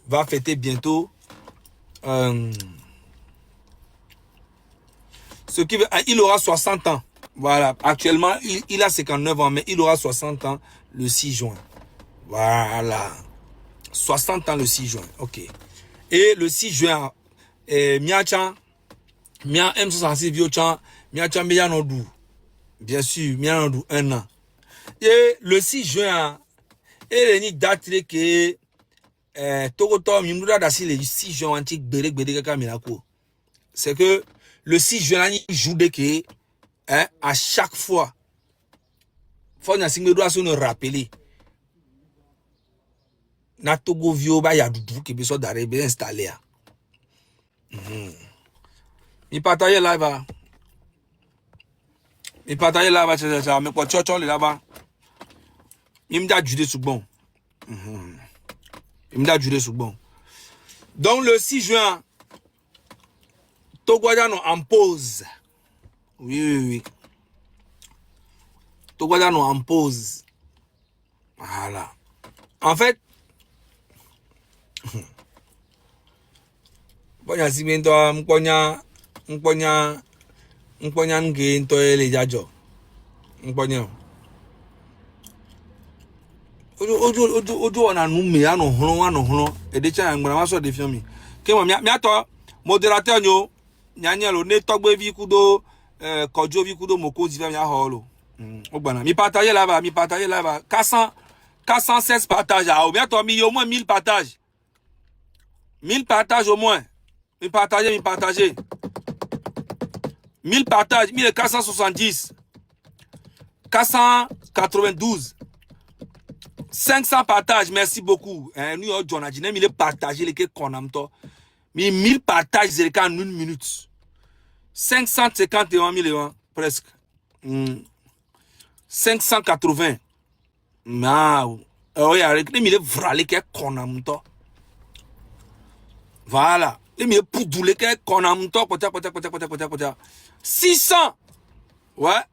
va fêter bientôt il aura 60 ans. Voilà, actuellement, il a 59 ans, mais il aura 60 ans le 6 juin. Voilà. 60 ans le 6 juin, ok. Et le 6 juin, Miachan, Mia M66 Viochan, Miachan Mianodou. Bien sûr, Mianodou, 1 an. Et le 6 juin, il y a une date que Togoto, Mimouda Dassi, le 6 juin, antique Berek Bereka Milako. C'est que le 6 juin, il joue de que, à chaque fois, il faut nous rappeler. Na Togo Vio, ba ya doudou qui besoin d'arriver installé. Mi partage là-bas. Mi partage là-bas, c'est ça. Mais quoi, tchotchon là-bas. Il me dit juder sous bon. Il me dit juder sous bon. Donc le 6 juin, Togoadano en pause. Oui. Togoadano en pause. Voilà. En fait, Bonya simento mponya nge nto ele jajo. Mponya. Ojo ona nu me ano hlo e de cha ngbara ma so de fion mi. Ke mo mi ato modérateur nyo nyanyelo ne togbe vi kudo kojo vi kudo mokozi fa mi a holo. Ogbana mi partager là-bas 416 partages ah mi ato mi au moins 1000 partages. 1000 partages au moins. Mi partager. 1000 partages, 1470, 492, 500 partages, merci beaucoup. Nous, on a dit, il est partagé, les qu'on a mais 1000 partages, c'est en 1 minute. 551 000, presque. 580. Non. Il est vrai, qu'on a voilà. Et mais pour douler qu'on a monté, 600. Ouais.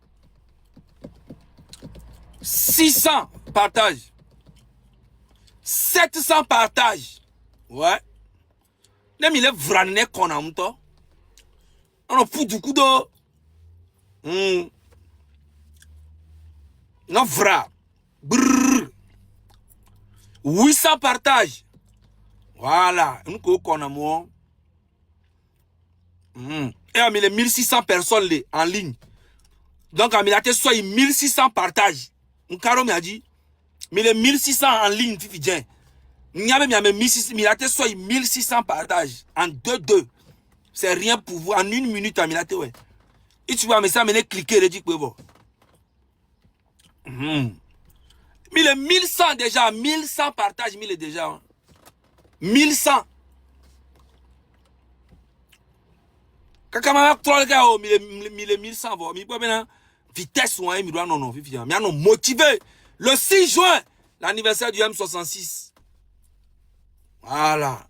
600 partages. 700 partages. Ouais. Mais il est vrai qu'on a monté. On a pour du coup de. Non, vrai. 800 partages. Voilà, nous connaissons. Et on a 1600 personnes en ligne. Donc, on a soit 1600 partages. On a dit, mais les 1600 en ligne, il a 1600 partages en 2-2. C'est rien pour vous. En 1 minute, on a ouais. Et tu vois, mais ça, on cliquer, dit que vous. Mais les 1100 déjà, 1100 partages, 1000 déjà. 1100. Kakama troll ga o 1100 vo mi maintenant vitesse ou mi doit non vivien mi non motivé le 6 juin l'anniversaire du M66. Voilà.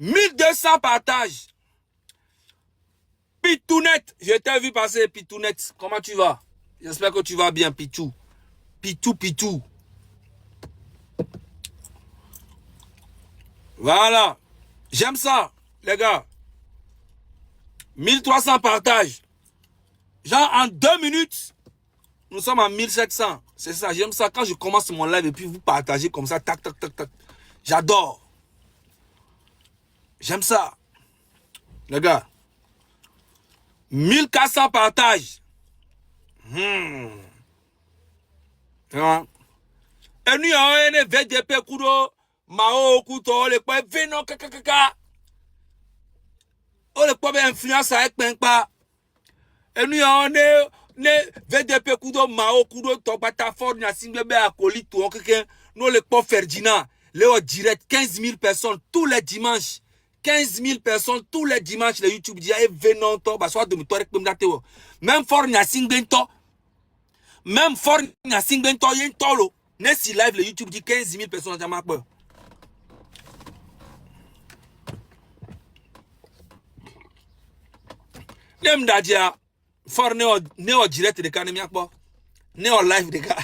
1200 partages. Pitounette, je t'ai vu passer Pitounette. Comment tu vas? J'espère que tu vas bien Pitou. Pitou. Voilà. J'aime ça, les gars. 1300 partages. Genre, en 2 minutes, nous sommes à 1700. C'est ça, j'aime ça. Quand je commence mon live et puis vous partagez comme ça, tac. J'adore. J'aime ça. Les gars. 1400 partages. Et nous, on a VDP Kudo. Mao Kuto, le quoi, Veno, Kakaka. Oh, le quoi, influence avec Penpa. Et nous, on est VDP Kudo, Mao Kudo, Tobata Ford, Nassingbe, Akolito, quelqu'un. Nous, le quoi, Ferdinand. Léo direct, 15 000 personnes tous les dimanches. 15 000 personnes tous les dimanches. Le YouTube dit, Veno, Toba, soit de Moutorek, même Ford, Nassingbe, même Ford, Nassingbe, Yen Tolo. Nessi live, le YouTube dit 15 000 personnes dans ma peur. Nem dadia for neo direct de kanemi akbo neo live de ka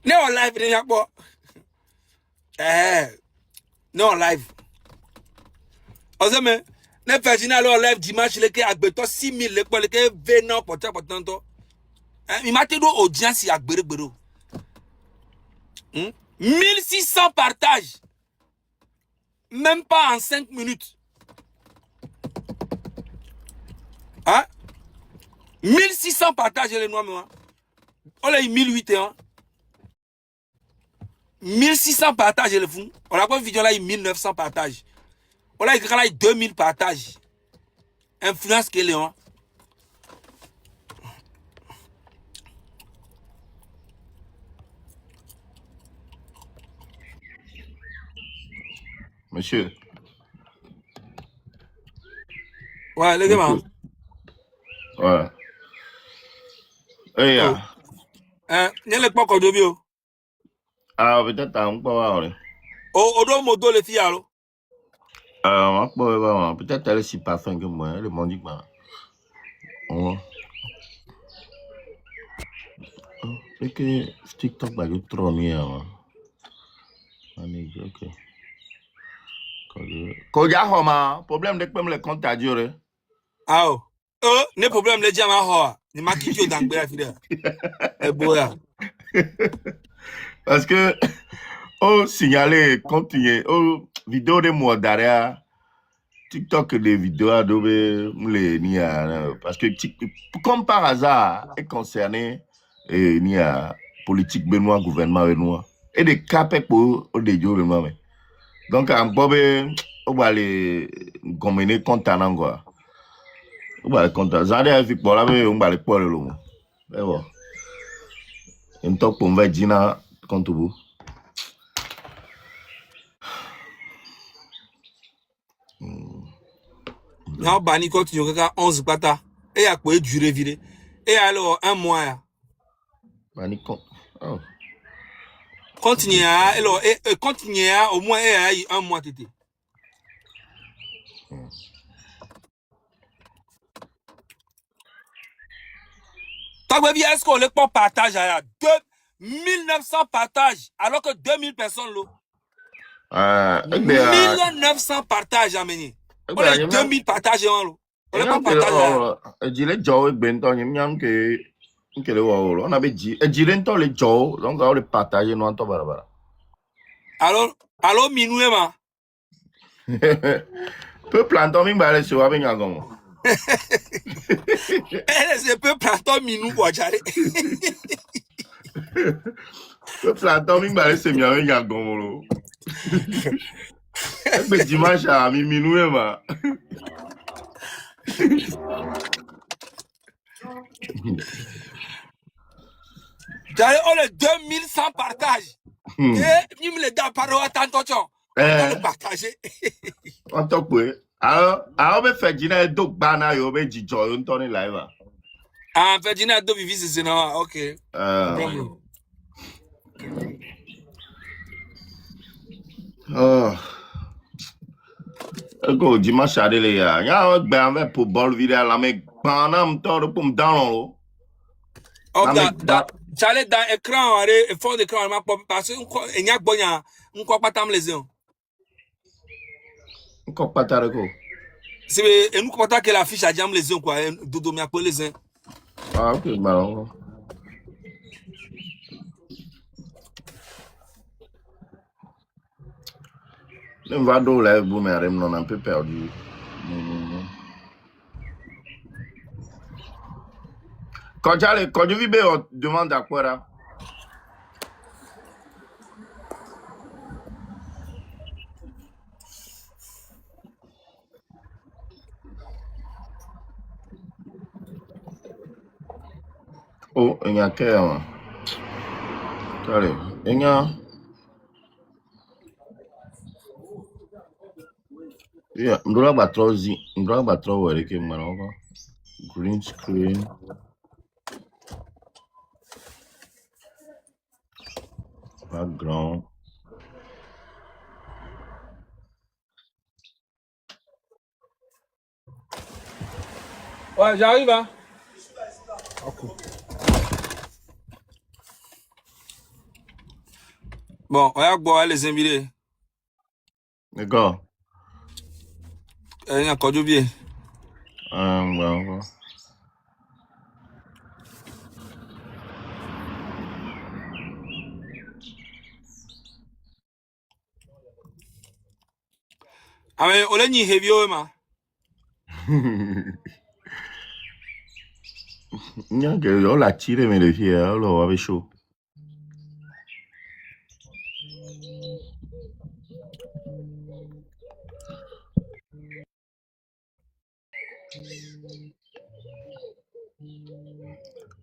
neo live de yakbo Non, live. On sait, mais, les Virginie alors live dimanche, les qui agbeto 6000, les qui venant pour ça, il m'a dit audience, il y a 1600 partages. Même pas en 5 minutes. Hein? 1600 partages, les noirs, moi. On a eu 1008, 1600 partages, les fous. On a pas une vidéo là, il 1900 partages. On a eu 2000 partages. Influence que Léon. Monsieur. Ouais, les gars. Ouais. Hey, il y a les pocs de bio. Ah, peut-être un peu avant. Oh, on modo les filles alors. Peut-être elle est si parfum que moi, le monde dit que oh. C'est que TikTok va être trop mieux. Ok. Koja homa, problème de comme le compte à durer. Ah oh. Ne problème les diamants hoa. Ni makiki dans la fille. Eh boya. Parce que oh signaler continuer oh vidéo de moi derrière TikTok des vidéos adobe les nia parce que comme par hasard est concerné et nia politique benoît gouvernement benoît et des capes pour des jours benoît mais donc en bobe on va les gommer content quoi on va content zade avec pour là on va les pour le long mais bon un top pour va dina contre vous. Non, bani continue kaka 11 pata. Et à quoi durer vide. Et alors un mois. Bani oh. Continue alors continue au moins un mois tété. T'as vu est-ce qu'on le partage à 2900 partages alors que 2000 personnes l'ont. 1900 partages à mener. On a 2000 partages en l'eau. On n'a pas partagé. Je l'ai joué bento nyam que le wao on avait dit et direento le joué donc on le partager non to barabara. Alors minoué ma. Peu planton mi bare so avec ngagon. C'est peu planton minou pour jare. Peu planton mi bare se mi avec ngagon lo. Mais dimanche à mi minoué ma. J'allais on les 2100 partages. Et il me les donne par attention. On va le partager. On top oui. Alors be fait dina do bana yo be jijo yo ntoni live. Ah fait dina do vivi c'est non OK. Oh. Go dimanche à les ya. Ya gbe avec pour ball vidéo la me banam to pour me download. J'allais dans écran et fond d'écran parce que il y a bonya on pas tam les uns. Encore pas tard quoi. C'est nous pas que la fiche à jam les uns quoi dodo mi appelle les uns. Ah OK bah. Le vado là vous mais non un peu perdu. Quand je vis on demande à quoi là. Oh, il y a qu'un. Allez, il y a. Yeah, ndora batro were ke mara green screen. Background. Ouais, j'arrive hein. Okay. Bon, on va boire les invités. D'accord. Il y a encore du bien. Bon. Ah mais on est heavy ma. Mira que yo la chile me decía, lo va a ver show.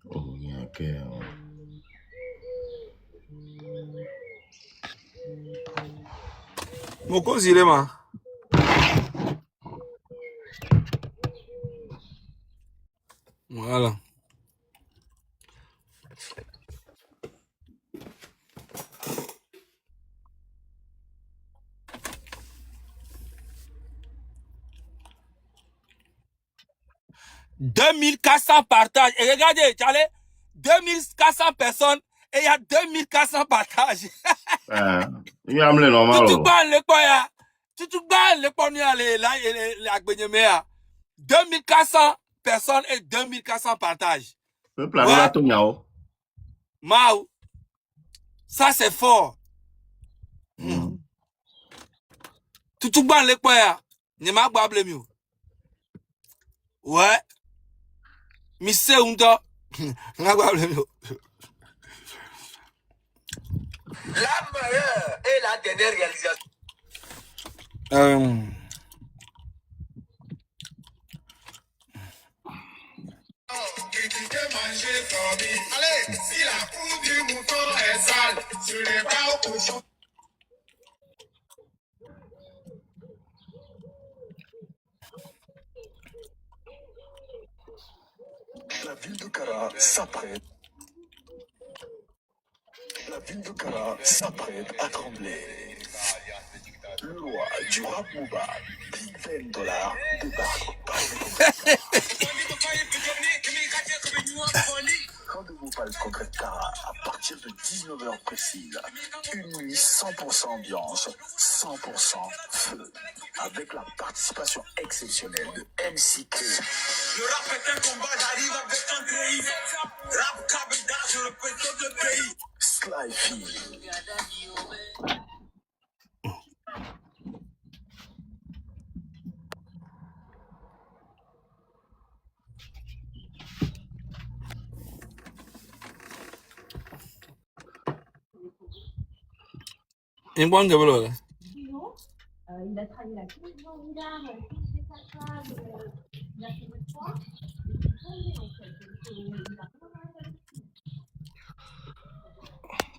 Oh, mira que... Mon cause il est ma. Voilà. « 2400 partages. Et regardez, Charlie, 2400 personnes et il y a 2400 partages. Il y a le normal. Tout le quoi ya. Tout le quoi ni aller là la gbenyemea. 2400 personnes et 2400 partages. Le plan là tout niao. Mao. Ça c'est fort. Tout le quoi ya. Ne m'a pas blâmé. Ouais. Mise undo. N'a pas blâmé. La meilleure et la dernière réalisation. Allez, si la peau du mouton est sale, ce n'est pas au cochon. La ville de Kara s'apprête. La ville de Kara s'apprête à trembler. Le roi du rap Mouba, Big Ben Dollar, débarque par Rendez-vous pas le congrès de Kara à partir de 19h précise. Une nuit 100% ambiance, 100% feu. Avec la participation exceptionnelle de MCK. Le rap est un combat, j'arrive avec un pays. Rap Kabeda, je représente le pays. Slyfy. Un bon développeur. Il a trahi la crise dans le regard, il fait sa femme, il a fait le choix.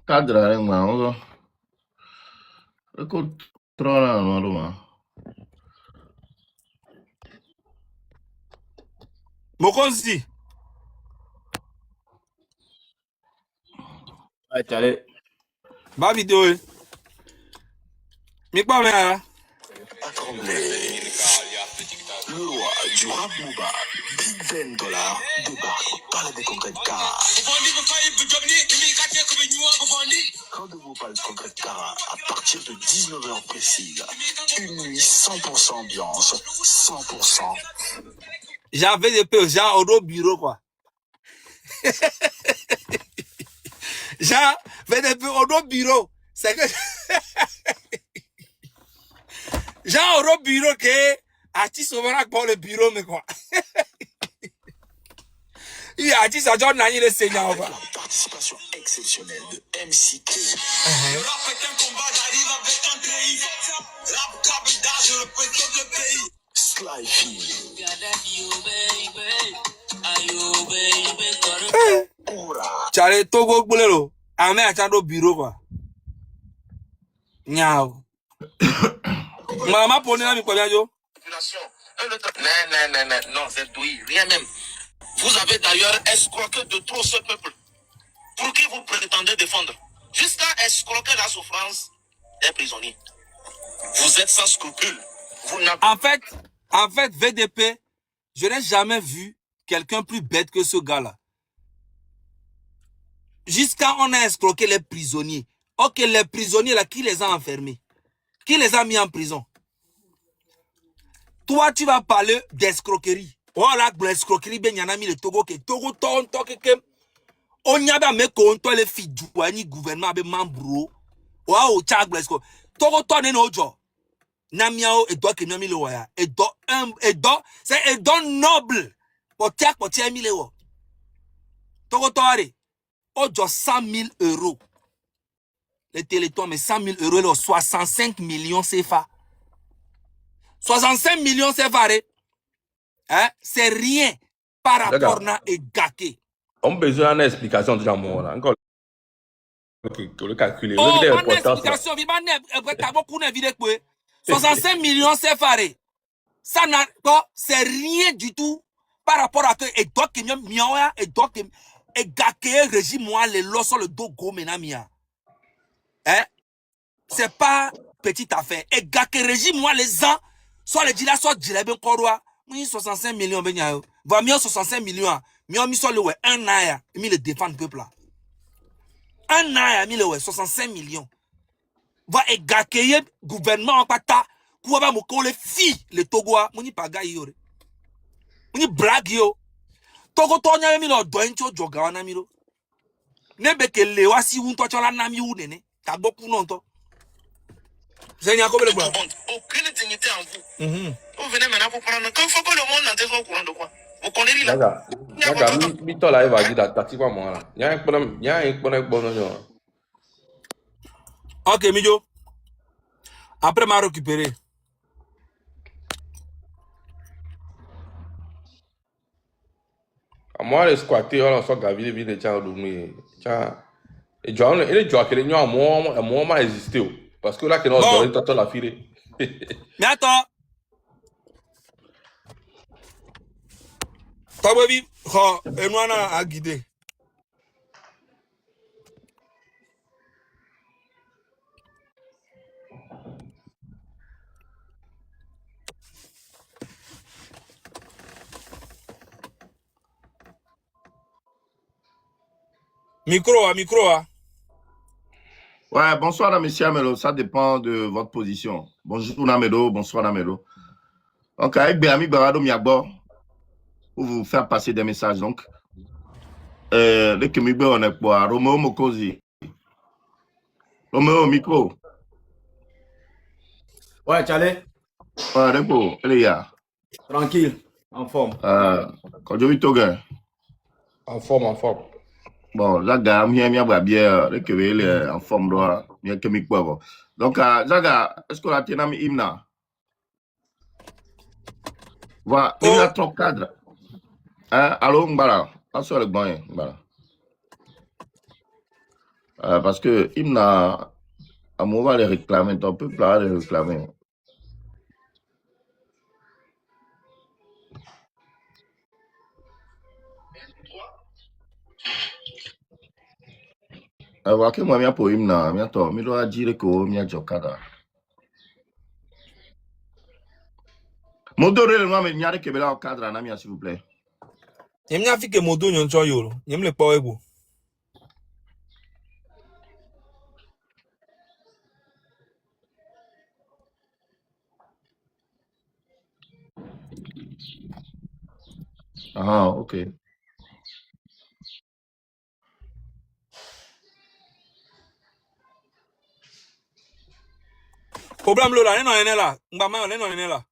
Cadre là, moi. Écoute, trop là, moi. Mon cause Ouais, allez. ba vidéo. Mais pas mais Le roi du rap Mouba, Big Ben Dollar, débarque par la déconquête de Kara. Rendez-vous par le congrès de Kara à partir de 19h précise. Une nuit 100% ambiance, 100%. j'avais des peu genre au bureau quoi. J'avais des peu au bureau. C'est que genre au bureau que artiste souvent pour le bureau mais quoi. Il artiste à John Nani le Seigneur quoi. La participation exceptionnelle de MCK. Le rap est un combat, j'arrive avec un pays. Rap Kabeda, je représente le pays. Slyfy. Charlie Togo Boulelo. Ame achando bureau quoi. Niao. Maman pone là mi quoi bien yo. Non, c'est tout, rien même. Vous avez d'ailleurs escroqué de trop ce peuple. Pour qui vous prétendez défendre? Jusqu'à escroquer la souffrance des prisonniers. Vous êtes sans scrupules. Vous n'avez En fait, VDP, je n'ai jamais vu quelqu'un plus bête que ce gars-là. Jusqu'à on a escroqué les prisonniers. Ok, les prisonniers là, qui les a enfermés? Qui les a mis en prison? Toi, tu vas parler d'escroquerie. Voilà, l'escroquerie, ben, y en a mis le Togo, que Togo, que on y a pas mis contre les filles du gouvernement, avec membre. Wow, tchag, l'escroc. Togo, n'est no job. Namiao, et doit que Nami le waya. Et c'est un don noble. Pour tiens, mille euros. Togo, ojo 100 000 euros. Les télétons, mais 100 000 euros, 65 millions CFA. 65 millions CFA, hein? C'est rien par rapport à Egake. On a besoin d'une explication de l'amour. Encore le calculer. Oh, une explication. 65 millions CFA. Ça n'a pas, c'est rien du tout par rapport à que Egake régime moi les lois sur le dos gomenamia. Hein? C'est pas petite affaire. Egake régime moi les ans, soit les dila, soit djileben korwa. 65 millions, va mieux 65 millions. Mieux mis sur le un naïa, il le défend le peuple là. Un naïa, mis le 65 millions. Va Egake gouvernement en pata, pour avoir mon les filles, les Togoa, moni paga yore. Moni brag yo. Togo tonya mi lo doencho joga na miro. Nebe ke lewa si un to chola na mi u nene. Ta boku non to. C'est Niako le bois. Aucune dignité en vous. Vous venez maintenant pour prendre. Quand il faut que le monde n'entende pas au courant de quoi? Vous connaissez là. Daga, mito la eva gida tati kwa moi là. Y'a un problème bon non. Ok, Mijo. Après m'a récupéré. Moi les squatter on so gavi vide cha doumi. Cha et John il joue que les gens moi m'a existé parce que là que nous Bon. donner la file. Mais attends. Tababi, Enwana a guidé. Micro. Ouais, bonsoir, monsieur Amelo. Ça dépend de votre position. Bonjour, Namedo. Bonsoir, Namedo. Donc, avec Béami Barado Miagbo, pour vous faire passer des messages. Donc, dès que Migbe, on est quoi? Roméo Mokosi. Roméo, micro. Ouais, Tchale, Ouais, Repo, les gars. tranquille, en forme. Quand je vis Togo. En forme. Bon, Zaga, mia bien, dès que il est en forme, droit, mia que Migbo. Donc, Zaga, est-ce qu'on a tenu un hymne? Voilà, il y a trop cadre. Allô, Mbara. Passez le bon, Mbara. Parce que hymne, à mon va les réclamer, ton peuple va les réclamer. Voilà que moi, pour hymne, je dois dire que je suis jokada. Mon doré, le nom, il n'y a que au cadre, s'il vous plaît. Il y a fait que Modo n'y a yolo. Il y a le power beau. Ah, ok. Problème là, non, là. Mbama, non, là.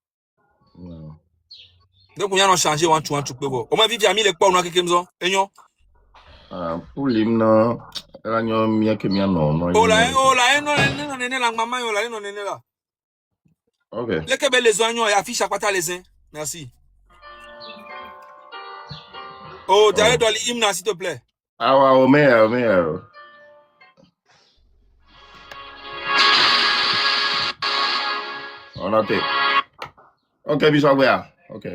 Donc, on y a changé, on a Comment vivre à 1000 et pas, on a quelque chose? Et non? Pour l'hymne, il y a mieux que mieux, non. Non, là, maman, non, là. Ok. Les que les oignons et affiche à pata les uns. Merci. Oh, d'ailleurs, dans l'hymne, s'il te plaît. Ah, ouais, mais. On a été. Ok, Bishop, ok.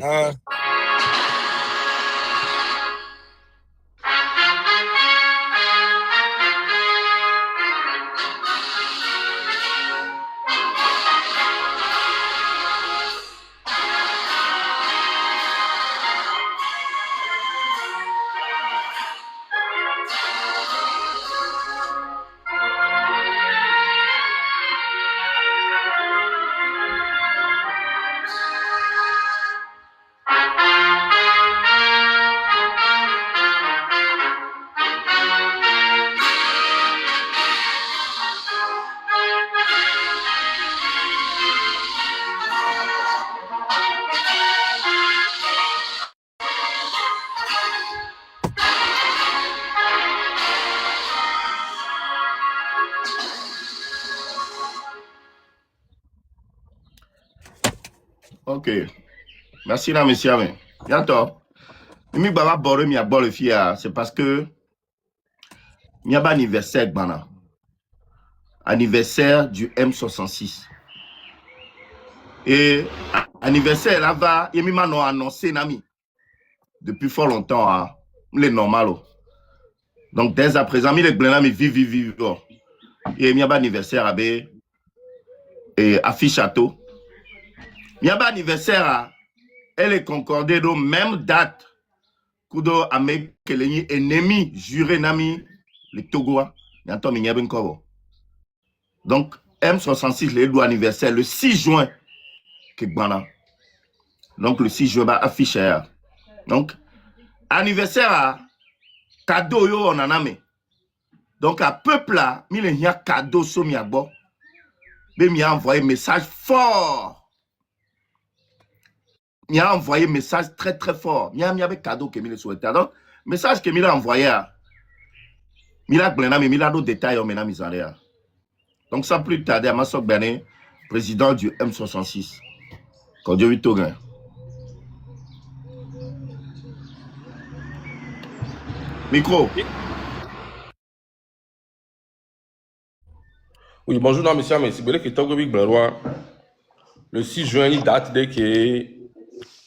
Ok. Merci, là, monsieur. Bientôt. Mi baba bore mi abore fia, c'est parce que il y a pas anniversaire bana. Anniversaire du M66. Et anniversaire là-bas, il m'a annoncé nami depuis fort longtemps hein. Les normal. Donc dès à présent, il est blanc mi vive. Et il y a pas anniversaire à B et à Fichateau. Il y a pas anniversaire à elle est concordée de même date. Kudo ame keleni ennemi juré nami le Togoa. Yanto mi nyaben kobo. Donc M66 le do anniversaire le 6 juin que bana. Donc le 6 juin va afficher. Donc anniversaire à cadeau yo on en a mis. Donc à peuple là, mi le nya cadeau so mi abo. Mais mi a envoyé message fort. Il a envoyé message très très fort. Il y avait cadeau que il souhaitait. Donc, message que il a envoyé, il a d'autres détails maintenant. Donc, sans plus tarder, Amassok Bane, président du M66. Quand Dieu vit au gain. Micro. Oui, bonjour, non, monsieur, mais c'est vrai que Togo Big Blarois, le 6 juin, il date dès que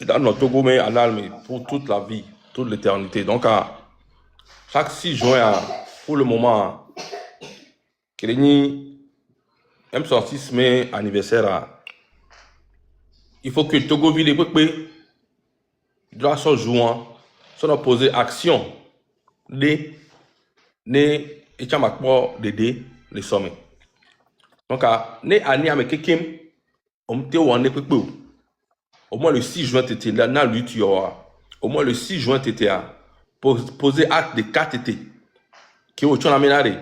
dans notre Togo, mais en Allemagne, pour toute la vie, toute l'éternité. Donc, chaque 6 juin, pour le moment, que les M66 mai anniversaire, il faut que Togo ville les peuples doit son jouant, son opposé action, et chamakpo d'aider les sommets. Donc, né année avec quelqu'un, on te wane peuples. Au moins le 6 juin, tu étais là, dans la lutte, au moins le 6 juin, tu étais là, poser acte de 4 été, qui est au chon aménaré,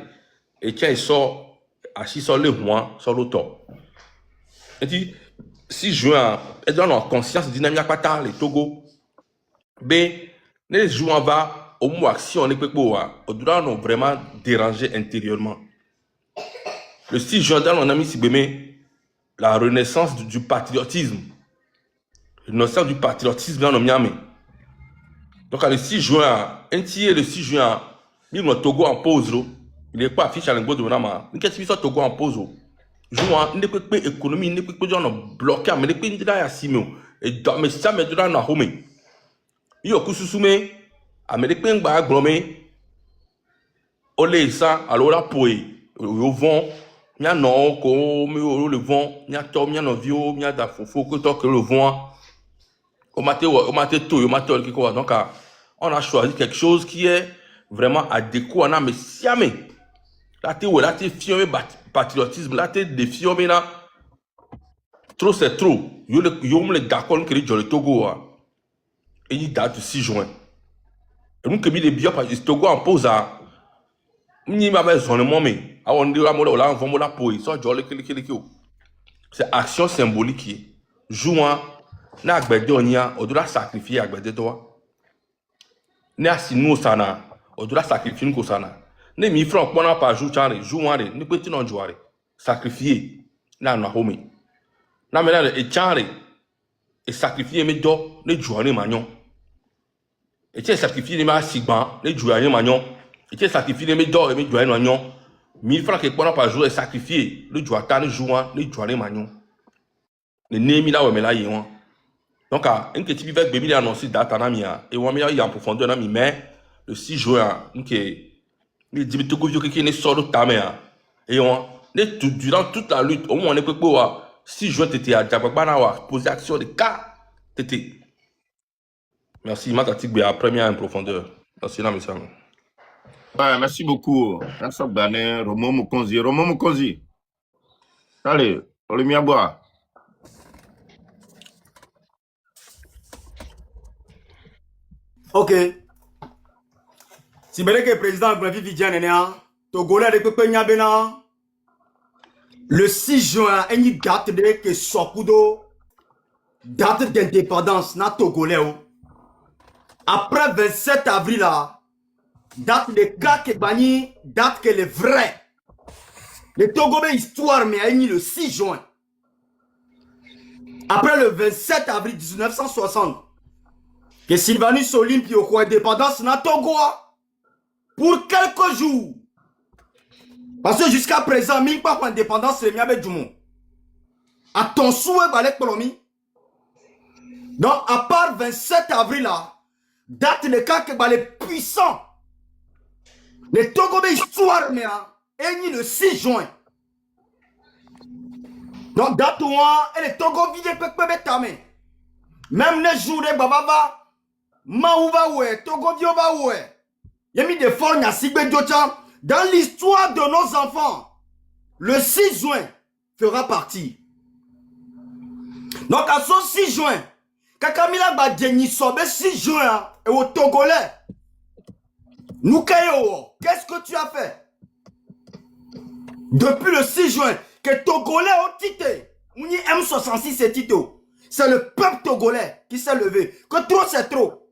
et tiens, il sort, à 6 sur le mois, sur l'automne. Et dit, 6 juin, et dans la conscience dynamique, pas les Togo, mais les jours en bas, au moins, si on est peu, on doit nous vraiment déranger intérieurement. Le 6 juin, dans on a mis la renaissance du patriotisme. L'innocence du patriotisme dans le Miami. Donc, le 6 juin, le 6 juin, il y a Togo en pause. Il n'est pas affiché à l'engo de Nama. Il y a Togo en pause. Jouant, il n'est pas économie, il n'est pas bloqué, mais il n'est pas assimé. Et dans mes ça, mais dans la home. Il y a Kousousoume, Américain, Bagromé, Olé, ça, alors là, pour le vent, il y a non, comme le vent, il y a Tom, il y a Novio, il y a Dafofo, que le vent. Donc, on a choisi quelque chose qui est vraiment adéquat. Mais si là, tu es fier patriotisme, là, tu es défié, là, trop c'est trop. Yo me le d'accord que le Togo, et il date du 6 juin. Et nous, comme il est bien, parce que le Togo en pose à. Ni ma maison, mais on dit là, on va la pour c'est action symbolique. Jouant. Na agbede onia odura sacrifier agbede toi ne asinu sana odura sacrifier nko sana ne mi franc pona par jour chanre jouare ni petit non jouare sacrifier na na home na me na e chanre e sacrifier me do ne jouare magnon e tie sacrifier ni ma sigban ne jouare magnon e tie sacrifier me do e me jouare magnon 1000 francs que pona par jour e sacrifier le jouare ta ne jouan ne jouare magnon ne nemi la we me la yewon. Donc, un petit peu de bébé annoncé date en ami, et on a mis en profondeur en ami, mais le 6 juin, il dit que Togo qui est sort de ta mère, et on est durant toute la lutte, au moins on est peu 6 juin, tu étais à Djababana, poser action de cas, t'étais. Merci, ma tactique, la première en profondeur. Merci, là, monsieur. Ouais, merci beaucoup. Merci, Bane, Romo Mukonzi. Allez, on le met à boire. Ok. Si le président Gouavi Vidjan Togolais de Pepenya Bena, le 6 juin, il y a une date de que Sokudo, date d'indépendance na Togolais. Après 27 avril, date de Kake Bani, date que le vrai. Le Togolais histoire, mais il y a le 6 juin. Après le 27 avril 1960, que Sylvanus Olympie au indépendance na Togo pour quelques jours. Parce que jusqu'à présent, il n'y a pas d'indépendance, c'est mieux du monde. À ton souhait, balek promis. Donc, à part 27 avril là, date de cas que les puissants, les Togolais histoire, mais et le 6 juin. Donc, date où et les Togo vident pepe tamé. Même les jours de Bababa, Maouva oué, Togo Vioba oué. Il y a mis des formes à Sigbe Diocha. Dans l'histoire de nos enfants, le 6 juin fera partie. Donc, à ce 6 juin, Kakamila Badjeni Sobe 6 juin, et au Togolais, nous qu'est-ce que tu as fait? Depuis le 6 juin, que Togolais ont tité, on y M66 c'est tito. C'est le peuple togolais qui s'est levé. Que trop c'est trop.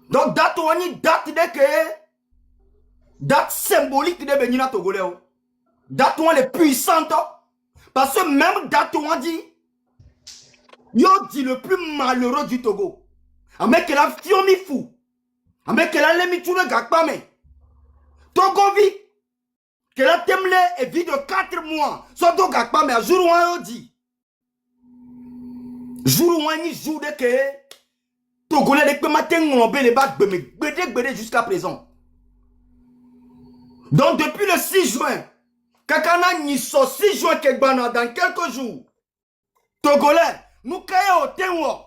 Donc, date où on y date de que, date symbolique de Benina Togolais. Date où on est puissante. Parce que même date où on dit, yo dit le plus malheureux du Togo. Avec qu'elle a fiomi fou. Avec qu'elle a l'émis tout le gakpame. Togo vit. Qu'elle a temlé et vit de 4 mois. Soit do gakpame à jour où on dit. Jour où on y joue de que Togolais de matin on bé les bacs bédé jusqu'à présent. Donc depuis le 6 juin, Kakana n'y so 6 juin Kegbana dans quelques jours. Togolais, nous caillons au tenwo.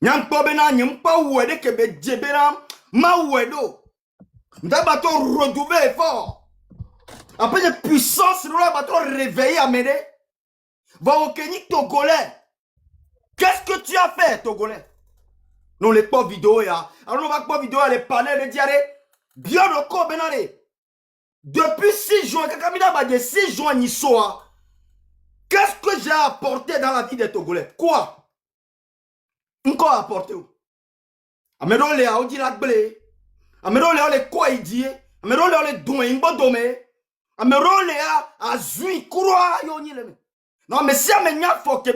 Nyam pobena nyam pa ouede ke be djebera ma ouedo. D'abato redoubler effort. Après les puissances, nous bateau réveillé à m'aider. Va au Kenya Togolais. Qu'est-ce que tu as fait, Togolais? Non, les pauvres vidéos, alors on va pas vidéo, les panels, les diarrhées. Bien au corps, benaré. Depuis 6 juin, Kakamina va dire 6 juin, Nisoa. Qu'est-ce que j'ai apporté dans la vie des Togolais? Quoi? Encore apporté. Améro les a dit la blé. Améro les quoi il dit. Améro les doué, il domé. Améro les a zui, courroie, yoni le. Non, mais si Amenya faut que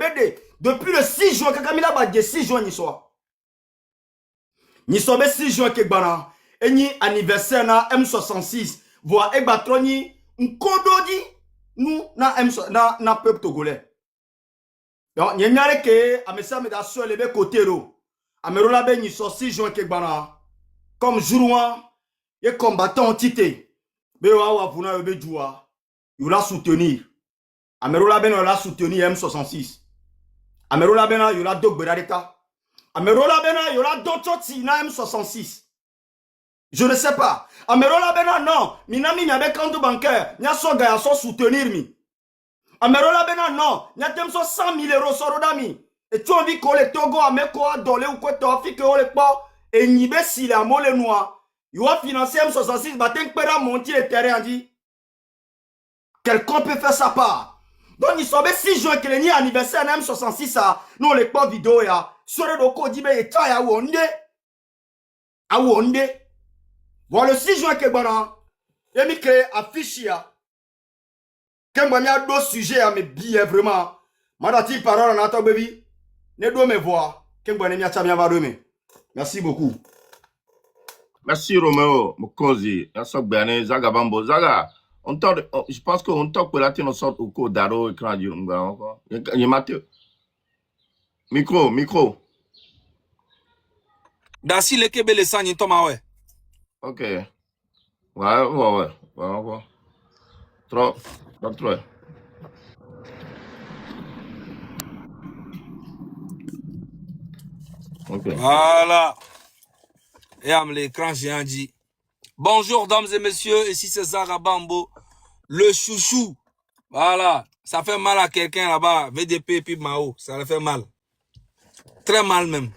depuis le 6 juin, Kakamila va dire 6 juin, Nisoa. Nisoa, 6 juin, Kekbana. Et ni anniversaire na M66. Voir Ebatroni, Nkododi, nous, na peuple togolais. Donc, il y a que, à mes amis, sur les côtés, à mes relais, ils sont 6 juin, comme jouant et combattant tité. Mais vous n'avez pas joué. Il va soutenir. À mes relais, il va soutenir M66. À mes relais, il va d'autres Berareta. À mes relais, il va d'autres M66. Je ne sais pas. À mes relais, non. Minami n'a pas compte bancaire. N'y a son gars, son soutenir mi. Amerola bena non, n'y a tem so 100 000 euros sur Rodami. Et tu as vu que les Togo a mis quoi dolé ou quoi tofi que les pas et n'y be si la mole noir. Il va financer M66 batin pera monter le terrain dit. Quelqu'un peut faire sa part. Donc il savait 6 juin que les anniversaire M66 ça, non les pas vidéo ya. Sur le doko dit ben et ya wonde. A wonde. Voilà le 6 juin que bana. Et mi créé affiche ya. Quand il y a deux sujets à mes billets vraiment, madame parole en attendant baby, ne doit me voir. Quand il y a bien va demain. Merci beaucoup. Merci Roméo, Mokozi, Yassok Bane, Zaga Bambo, Zaga. Je pense qu'on talk pour la tenir sorte au code d'Aro écran du encore. Il y a Mathieu. Micro. Dasi le kebe le sang Thomas ouais. Ok. Ouais. Trop. Ok. Voilà. Et à l'écran, j'ai dit. Bonjour, dames et messieurs. Ici, c'est Zara Bambo, le chouchou. Voilà. Ça fait mal à quelqu'un là-bas. VDP et puis Mao. Ça le fait mal. Très mal même.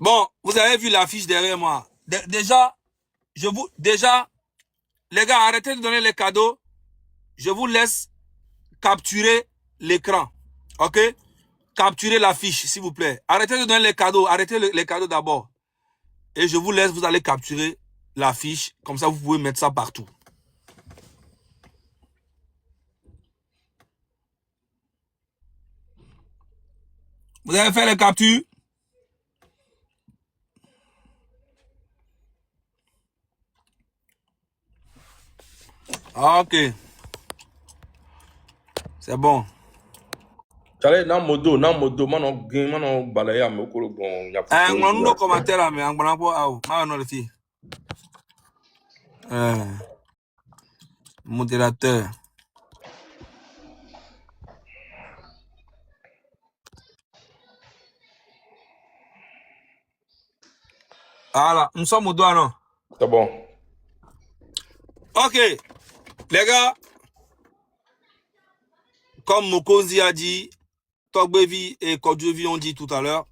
Bon, vous avez vu l'affiche derrière moi. Déjà, les gars, arrêtez de donner les cadeaux. Je vous laisse capturer l'écran. Ok? Capturez l'affiche, s'il vous plaît. Arrêtez de donner les cadeaux. Arrêtez les cadeaux d'abord. Et je vous laisse, vous allez capturer l'affiche. Comme ça, vous pouvez mettre ça partout. Vous avez fait les captures? Ah, ok. C'est bon. Chale, nan modo, mano gen, mano balaya me okolo bon, ya On fuko. nous commentaire là, mais on va pas non les filles. Modérateur. Voilà, nous sommes au doigt, non? C'est bon. Ok, les gars, comme Mokonzi a dit, Togbevi et Kodjovi ont dit tout à l'heure,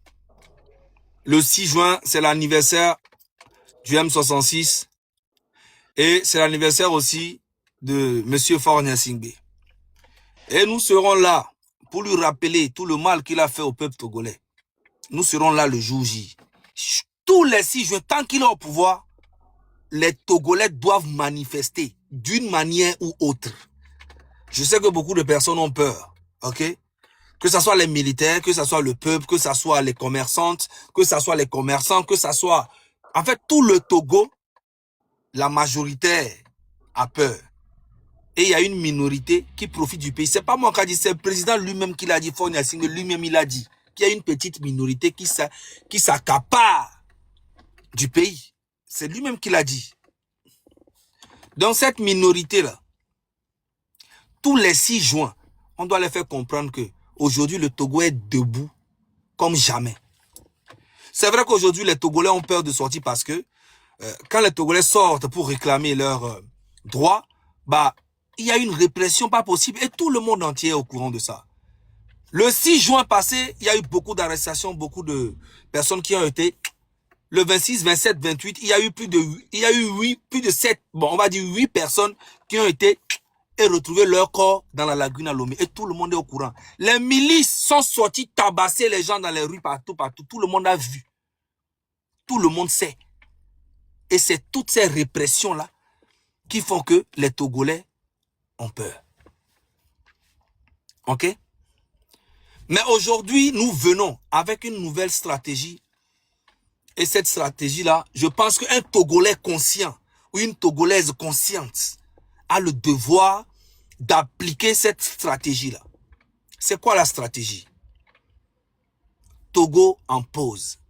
le 6 juin, c'est l'anniversaire du M66 et c'est l'anniversaire aussi de M. Faure Gnassingbé. Et nous serons là pour lui rappeler tout le mal qu'il a fait au peuple togolais. Nous serons là le jour J. Tous les 6 juin, tant qu'il est au pouvoir, les Togolais doivent manifester d'une manière ou autre. Je sais que beaucoup de personnes ont peur, ok? Que ce soit les militaires, que ce soit le peuple, que ce soit les commerçantes, que ce soit les commerçants, que ce soit... En fait, tout le Togo, la majorité a peur. Et il y a une minorité qui profite du pays. C'est pas moi qui a dit, c'est le président lui-même qui l'a dit, Faure Gnassingbé lui-même il a dit qu'il y a une petite minorité qui s'accapare du pays. C'est lui-même qui l'a dit. Dans cette minorité-là, tous les 6 juin, on doit les faire comprendre que aujourd'hui le Togo est debout comme jamais. C'est vrai qu'aujourd'hui les Togolais ont peur de sortir parce que quand les Togolais sortent pour réclamer leurs droits, bah il y a une répression pas possible et tout le monde entier est au courant de ça. Le 6 juin passé, il y a eu beaucoup d'arrestations, beaucoup de personnes qui ont été... Le 26, 27, 28, il y a eu plus de 7, bon, on va dire 8 personnes qui ont été et retrouvé leur corps dans la lagune à Lomé. Et tout le monde est au courant. Les milices sont sortis tabasser les gens dans les rues partout. Tout le monde a vu. Tout le monde sait. Et c'est toutes ces répressions-là qui font que les Togolais ont peur. Ok? Mais aujourd'hui, nous venons avec une nouvelle stratégie. Et cette stratégie-là, je pense qu'un Togolais conscient ou une Togolaise consciente a le devoir d'appliquer cette stratégie-là. C'est quoi la stratégie? Togo en pause.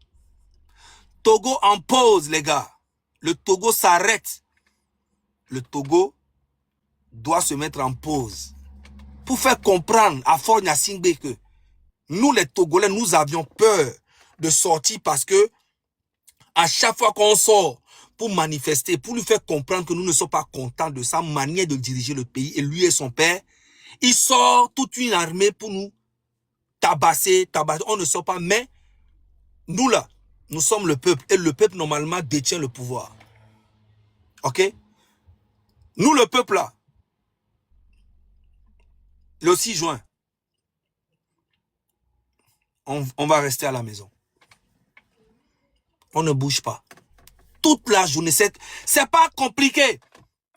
Togo en pause, les gars. Le Togo s'arrête. Le Togo doit se mettre en pause pour faire comprendre à Faure Gnassingbé que nous, les Togolais, nous avions peur de sortir parce que à chaque fois qu'on sort pour manifester, pour lui faire comprendre que nous ne sommes pas contents de sa manière de diriger le pays, et lui et son père, il sort toute une armée pour nous tabasser. On ne sort pas, mais nous là, nous sommes le peuple, et le peuple normalement détient le pouvoir. Ok? Nous le peuple là, le 6 juin, on va rester à la maison. On ne bouge pas. Toute la journée, c'est pas compliqué.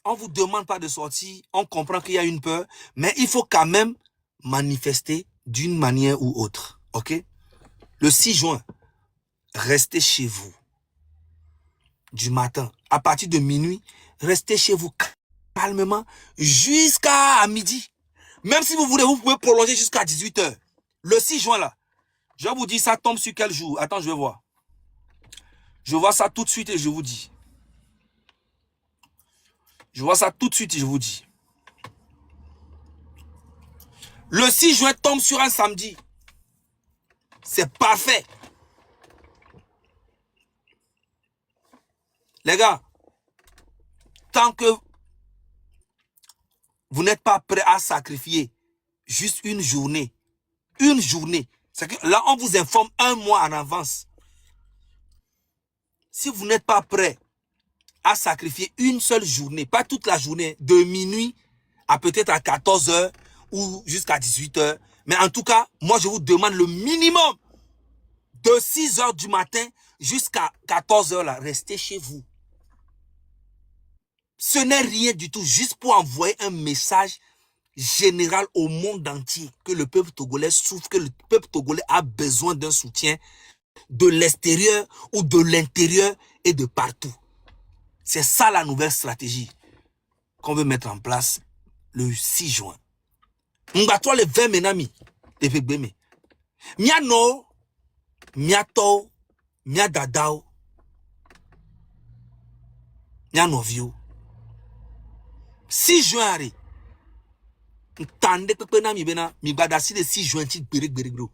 On ne vous demande pas de sortir, on comprend qu'il y a une peur, mais il faut quand même manifester d'une manière ou autre. Ok? Le 6 juin, restez chez vous. Du matin, à partir de minuit, restez chez vous calmement jusqu'à midi. Même si vous voulez, vous pouvez prolonger jusqu'à 18 h. Le 6 juin là, je vous dis, ça tombe sur quel jour? Attends, je vais voir. Je vois ça tout de suite et je vous dis. Je vois ça tout de suite et je vous dis. Le 6 juin tombe sur un samedi. C'est parfait. Les gars, tant que vous n'êtes pas prêts à sacrifier juste une journée, c'est que là on vous informe un mois en avance. Si vous n'êtes pas prêt à sacrifier une seule journée, pas toute la journée, de minuit à peut-être à 14 h ou jusqu'à 18 h, mais en tout cas, moi je vous demande le minimum de 6 h du matin jusqu'à 14 h là, restez chez vous. Ce n'est rien du tout, juste pour envoyer un message général au monde entier que le peuple togolais souffre, que le peuple togolais a besoin d'un soutien de l'extérieur ou de l'intérieur et de partout. C'est ça la nouvelle stratégie qu'on veut mettre en place le 6 juin. M'battois le 20 menami, de Pegbeme. Mia no, mia to, mia dadao, mia novio. 6 juin arrive. Tande pepe na mi bena mi badasi le 6 juin ti gbere gro.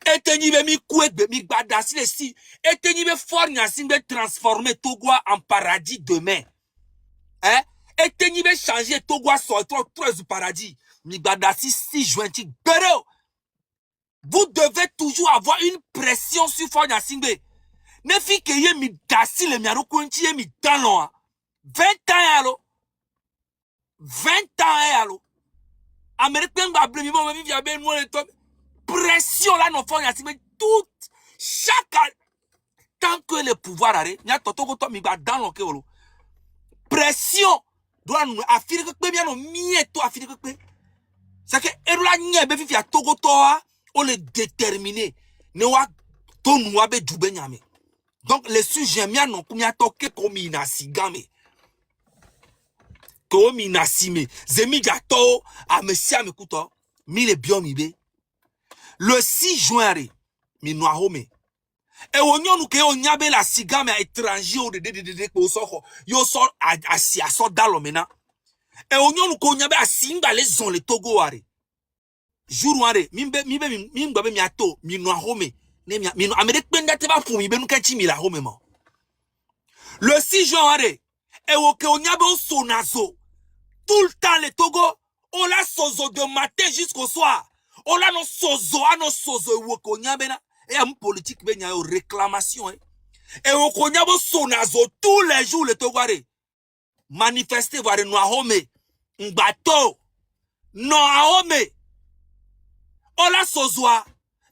Eteni be mi kouek mi badasi le 6. Eteni be fornya sin be transformer Togo en paradis demain. Hein? Eteni be changer Togo sur trois du paradis. Mi badasi 6 juin ti gbere. Vous devez toujours avoir une pression sur fornya sin be. Ne fi ke ye mi dasi le mi aro konti ye mi talon. 20 ans yalo. 20 ans yalo. Américain va blâmer moi même via ben moi pression là non font mais tout chaque tant que le pouvoir arrête n'y a toto to mi ba dans l'onke olo pression doit nous affirmer que bien non mieto affirmer que c'est que erula nye be via togo to on le déterminer ne wa to nous abe djube nyame donc les sujets mia non kumia toke komi na sigame Komi nasime, zemi gato, a mesia me kuto, mi le biom ibe. Le 6 juin, mi noahome. E onyon nou ke onyabe la sigame a étranger ou de ko soko. Yo so a si a so dalo mena. E onyon nou ke onyabe a singa le zon le Togo are. Jour ware, mi mbabe mi ato, mi noahome. Ne mi Amerique penda te ba pou mi be nou kati mi la home mo. Le 6 juin are. Et au sonazo. Tout le temps, les Togo, on l'a sozo de matin jusqu'au soir. On l'a no sozo, et un politique, ben, y a une réclamation, Et au sonazo, tous les jours, les Togo, manifester, voir noahome, un bateau, noahome. On l'a sozo,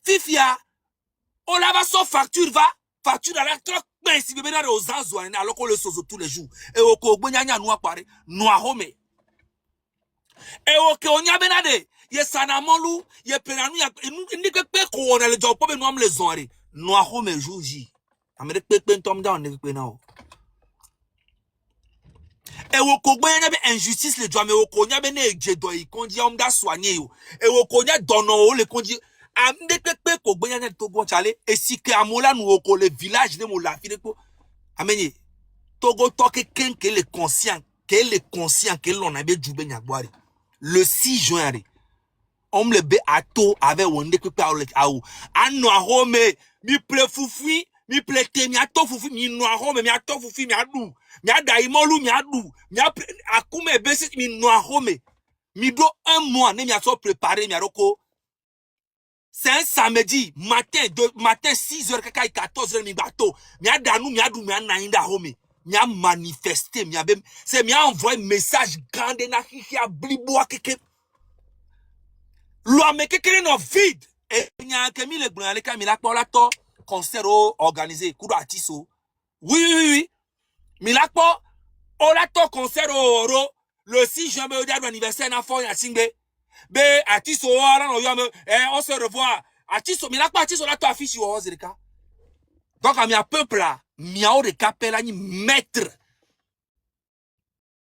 fifia, on l'a va son facture, facture à la troc. Mais si bébé n'a aux anzouane alors qu'on le sozo tous les jours et au kogbonyanya noa pare noa home et au ke onya benade ye sanamolu ye penanu ya ndi ke pe ko on le job pe noam le zonre noa home jouji amere pe tom down ne pe na o et au kogbonyanya be injustice le job mais au konya be ne ejedo yi konji am da soigner yo et au konya dono o le konji amde pe ko gbenya Togo chale et si que amola nous ko le village de mola fi de ko amenye Togo toke ken que le conscient que l'on avait djube nyagwari le 6 juin on me le be ato avec wonde pe pa au anu ahome mi ple fufi mi ple te mi ato fufi mi no ahome mi ato fufi mi adu mi ada imolu mi adu mi akume besi mi no ahome mi do un mois ne mi aso préparer mi aroko. C'est un samedi, matin 6h, 14h, mi bateau. Mi a danou, mi a dou, mi a nainda home. Mi a manifesté, c'est mi a envoyé message grande na qui a bliboa keke. L'homme keke no vide. Et mi a kemi le gounan, mi la kwa la to, concert organisé, kudo atiso. Oui. Mi la kwa, o la to concert oro, le 6 juin, me odia anniversaire na fo ya singbe. Be atiso on se revoit atiso mi la pas atiso la to affiche o zerika donc a mi a peuple là mi a o de capella ni maître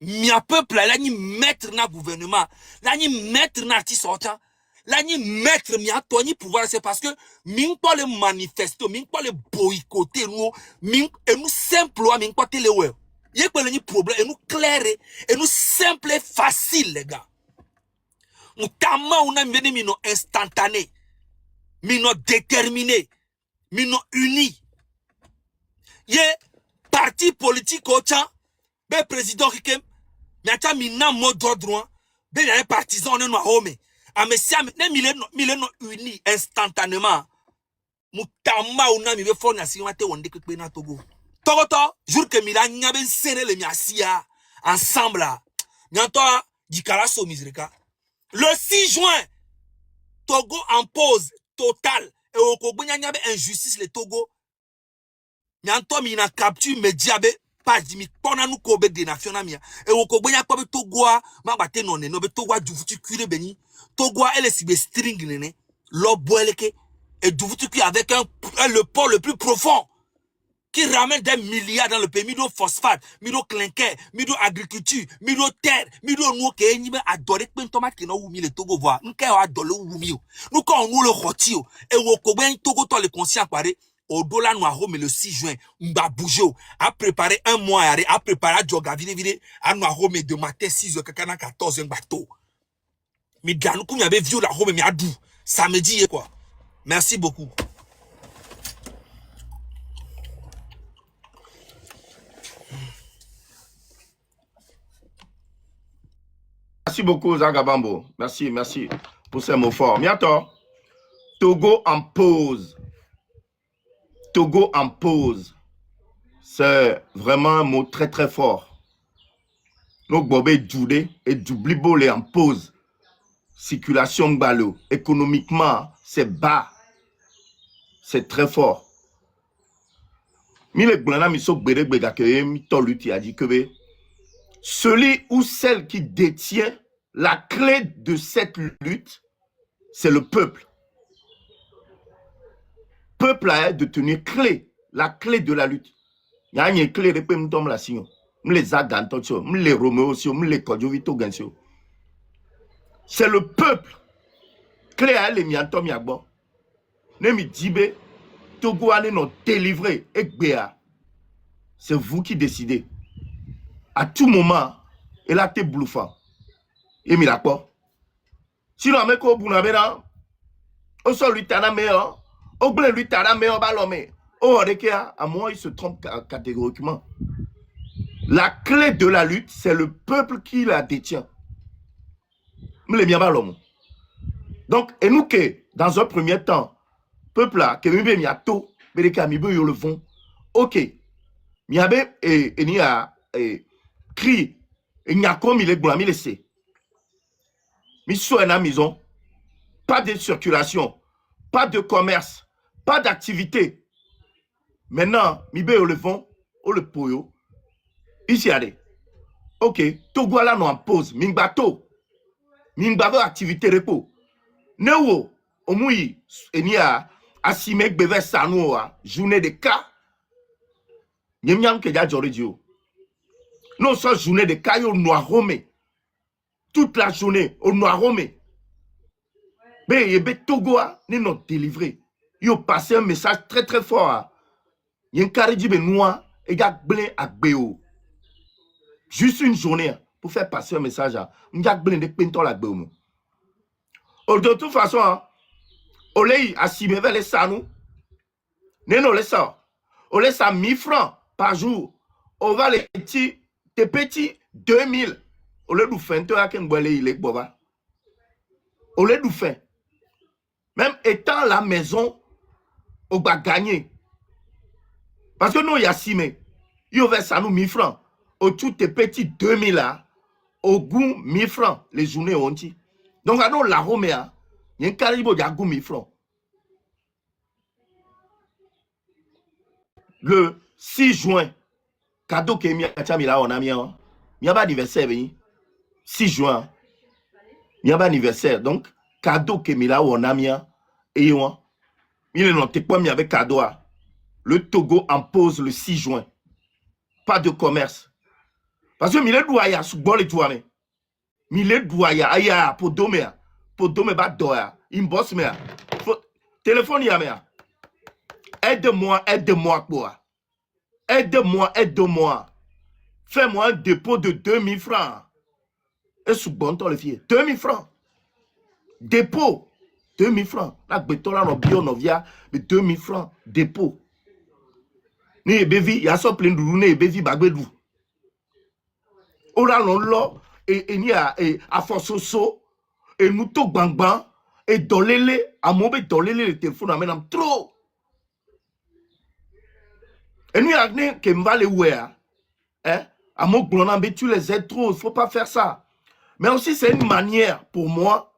mi a peuple là ni maître na gouvernement là ni maître na atiso ta là ni maître mi a to ni pouvoir c'est parce que mi pas le manifester mi pas le boycotter nous mi et nous simple mi pas télé ouais y a pas ni problème et nous clair et nous simple et facile les gars. Mutama una mbene mino instantané, mino déterminé, mino uni. Ye parti politique au chan, be président Rikem, miata mina mot droit, be les partisans ne no home. Amesia ne mileno uni instantanément. Mutama una mi be fo na siwate wonde kekpe na Togo. Togo to jour que mila nyabe serrer le miasia ensemble. Nyanto dikala so misrika. Le 6 juin, Togo en pause totale. Et au Kogo, il y a injustice, le Togo. Il y a capture média. page mi pona nu ko be de na fiona mia e wo ko gbenya pa be Togoa ma ba te no ne no be Togoa du futu cuire beni Togoa elle si be string ne lo boeleke et du futu cuire avec le port le plus profond qui ramène des milliards dans le pays, mido phosphate, mido clinquer, mido agriculture, mido terre, mido nous qui est ni adoré que tomate qui n'a oumi le Togo voir, nous qui adoré oumi nous quand nous le rotio et au Koben Togo toi le conscient paré au dollar noir mais le 6 juin m'a bougé a préparé un mois a préparé à joga vide à noir mais de matin 6 heures kakana 14 un bateau mais dans nous il y avait vieux la home mais à dou samedi quoi. Merci beaucoup. Merci beaucoup, Zagabambo. Merci, merci pour ces mots forts. Miato, Togo en pause. Togo en pause. C'est vraiment un mot très, très fort. Donc, Bobé Djoudé et Djoublibo en pause. Circulation balo. Économiquement, c'est bas. C'est très fort. Mille Boulana Miso Bede Bedake, Mitoluti a dit que celui ou celle qui détient la clé de cette lutte, c'est le peuple. Peuple a détenu clé, la clé de la lutte. Il y a une clé de peuple la signo. Les Agantocho, les Roméo, les Kodjovito Gensio. C'est le peuple. Clé à les miantom yagbo. Nemi Djibé, Togo a non délivré et Béa. C'est vous qui décidez. À tout moment, il a été bluffant. Et il a quoi? Si l'on met quoi pour nous faire, on sort lui tana meilleur, on blé lui tana meilleur balomé. Oh, à moi, il se trompe catégoriquement. La clé de la lutte, c'est le peuple qui la détient. Donc, et nous que, dans un premier temps, peuple là, que nous avons tout, mais que nous avons le vent. Ok. Nous avons cri, il n'y a comme il est bon, il est mais sur une maison, pas de circulation, pas de commerce, pas d'activité. Maintenant, mi be le vent, ou le poyo, ici allez. Ok, Togo là nous en pause, mingbato, activité repos. Newo, au mouille, et ni a asimek beve sanoa, journée de cas. Nyam ke ya joredio. Non, ça journée de cas, yo noiromé. Toute la journée, au noiromé. Mais il y a Togo, ni non délivré. Il a passé un message très très fort. Il y a un carré de noir, et il y a blé à Béo. Juste une journée, pour faire passer un message. Il y a blé de pinton à Béo. De toute façon, on l'a assimilé vers les sanou. Non, les ça. On laisse à 1000 francs par jour. On va les petits 2000. Au lieu de faire, au lieu de faire, même étant la maison, on va gagner. Parce que nous, il y a 6 000. Il y a ça nous 1000 francs. Au tout tes petits 2000 là, au goût 1000 francs, les journées ont dit. Donc, à nous, la Roméa, il y a un caribou qui a goût 1000 francs. Le 6 juin, cadeau que mi a mis là, on a mis un. Il n'y a pas d'anniversaire, 6 juin. Il n'y a pas d'anniversaire. Donc, cadeau que mi là, on a mis un. Et on. Il est noté pas mis avec cadeau. Le Togo impose le 6 juin. Pas de commerce. Parce que Mille Douaya, sous bon les toits, Mille Douaya, aya, pour dommer, bat doya, il bosse, mais, téléphone, ya, mais, aide-moi, quoi. Aide-moi. Fais-moi un dépôt de 2000 francs. Et sous bon temps, les filles, 2000 francs. Dépôt, 2000 francs. La béton, là, non, bio, non, via, mais 2000 francs, dépôt. Ni ebevi ya so plein duru ne ebevi bagbedou. Ora lon lo et ni a afososo et nous to gbangban et dolele amobe dolele le téléphone amenam trop. Et nous a ne que m'va le wea. Amo glona mais tu les aides trop, il faut pas faire ça. Mais aussi c'est une manière pour moi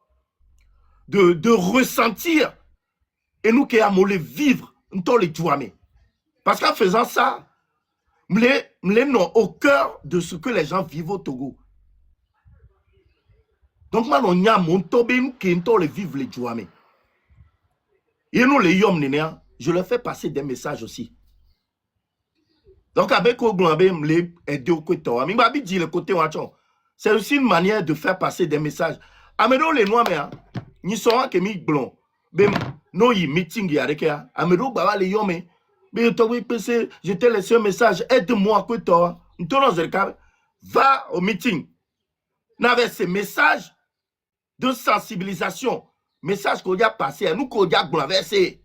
de ressentir et nous qui amo le vivre, nous les douame. Parce qu'en faisant ça, non au cœur de ce que les gens vivent au Togo. Donc, man, on y a mon tobin qui est le vivre les jouamé. Et nous, les yom nénéa, je leur fais passer des messages aussi. Donc, avec Oglambé, les aider au côté. Le côté c'est aussi une manière de faire passer des messages. Amédo les noirs, mais ni sont que mi blond. Ben, non, y meeting y a avec ya. Amédo baba les yom, mais je t'ai laissé un message. Aide-moi, côté. Va au meeting. N'avait ces messages de sensibilisation. Message qu'on a passé. Nous, qu'on a versé.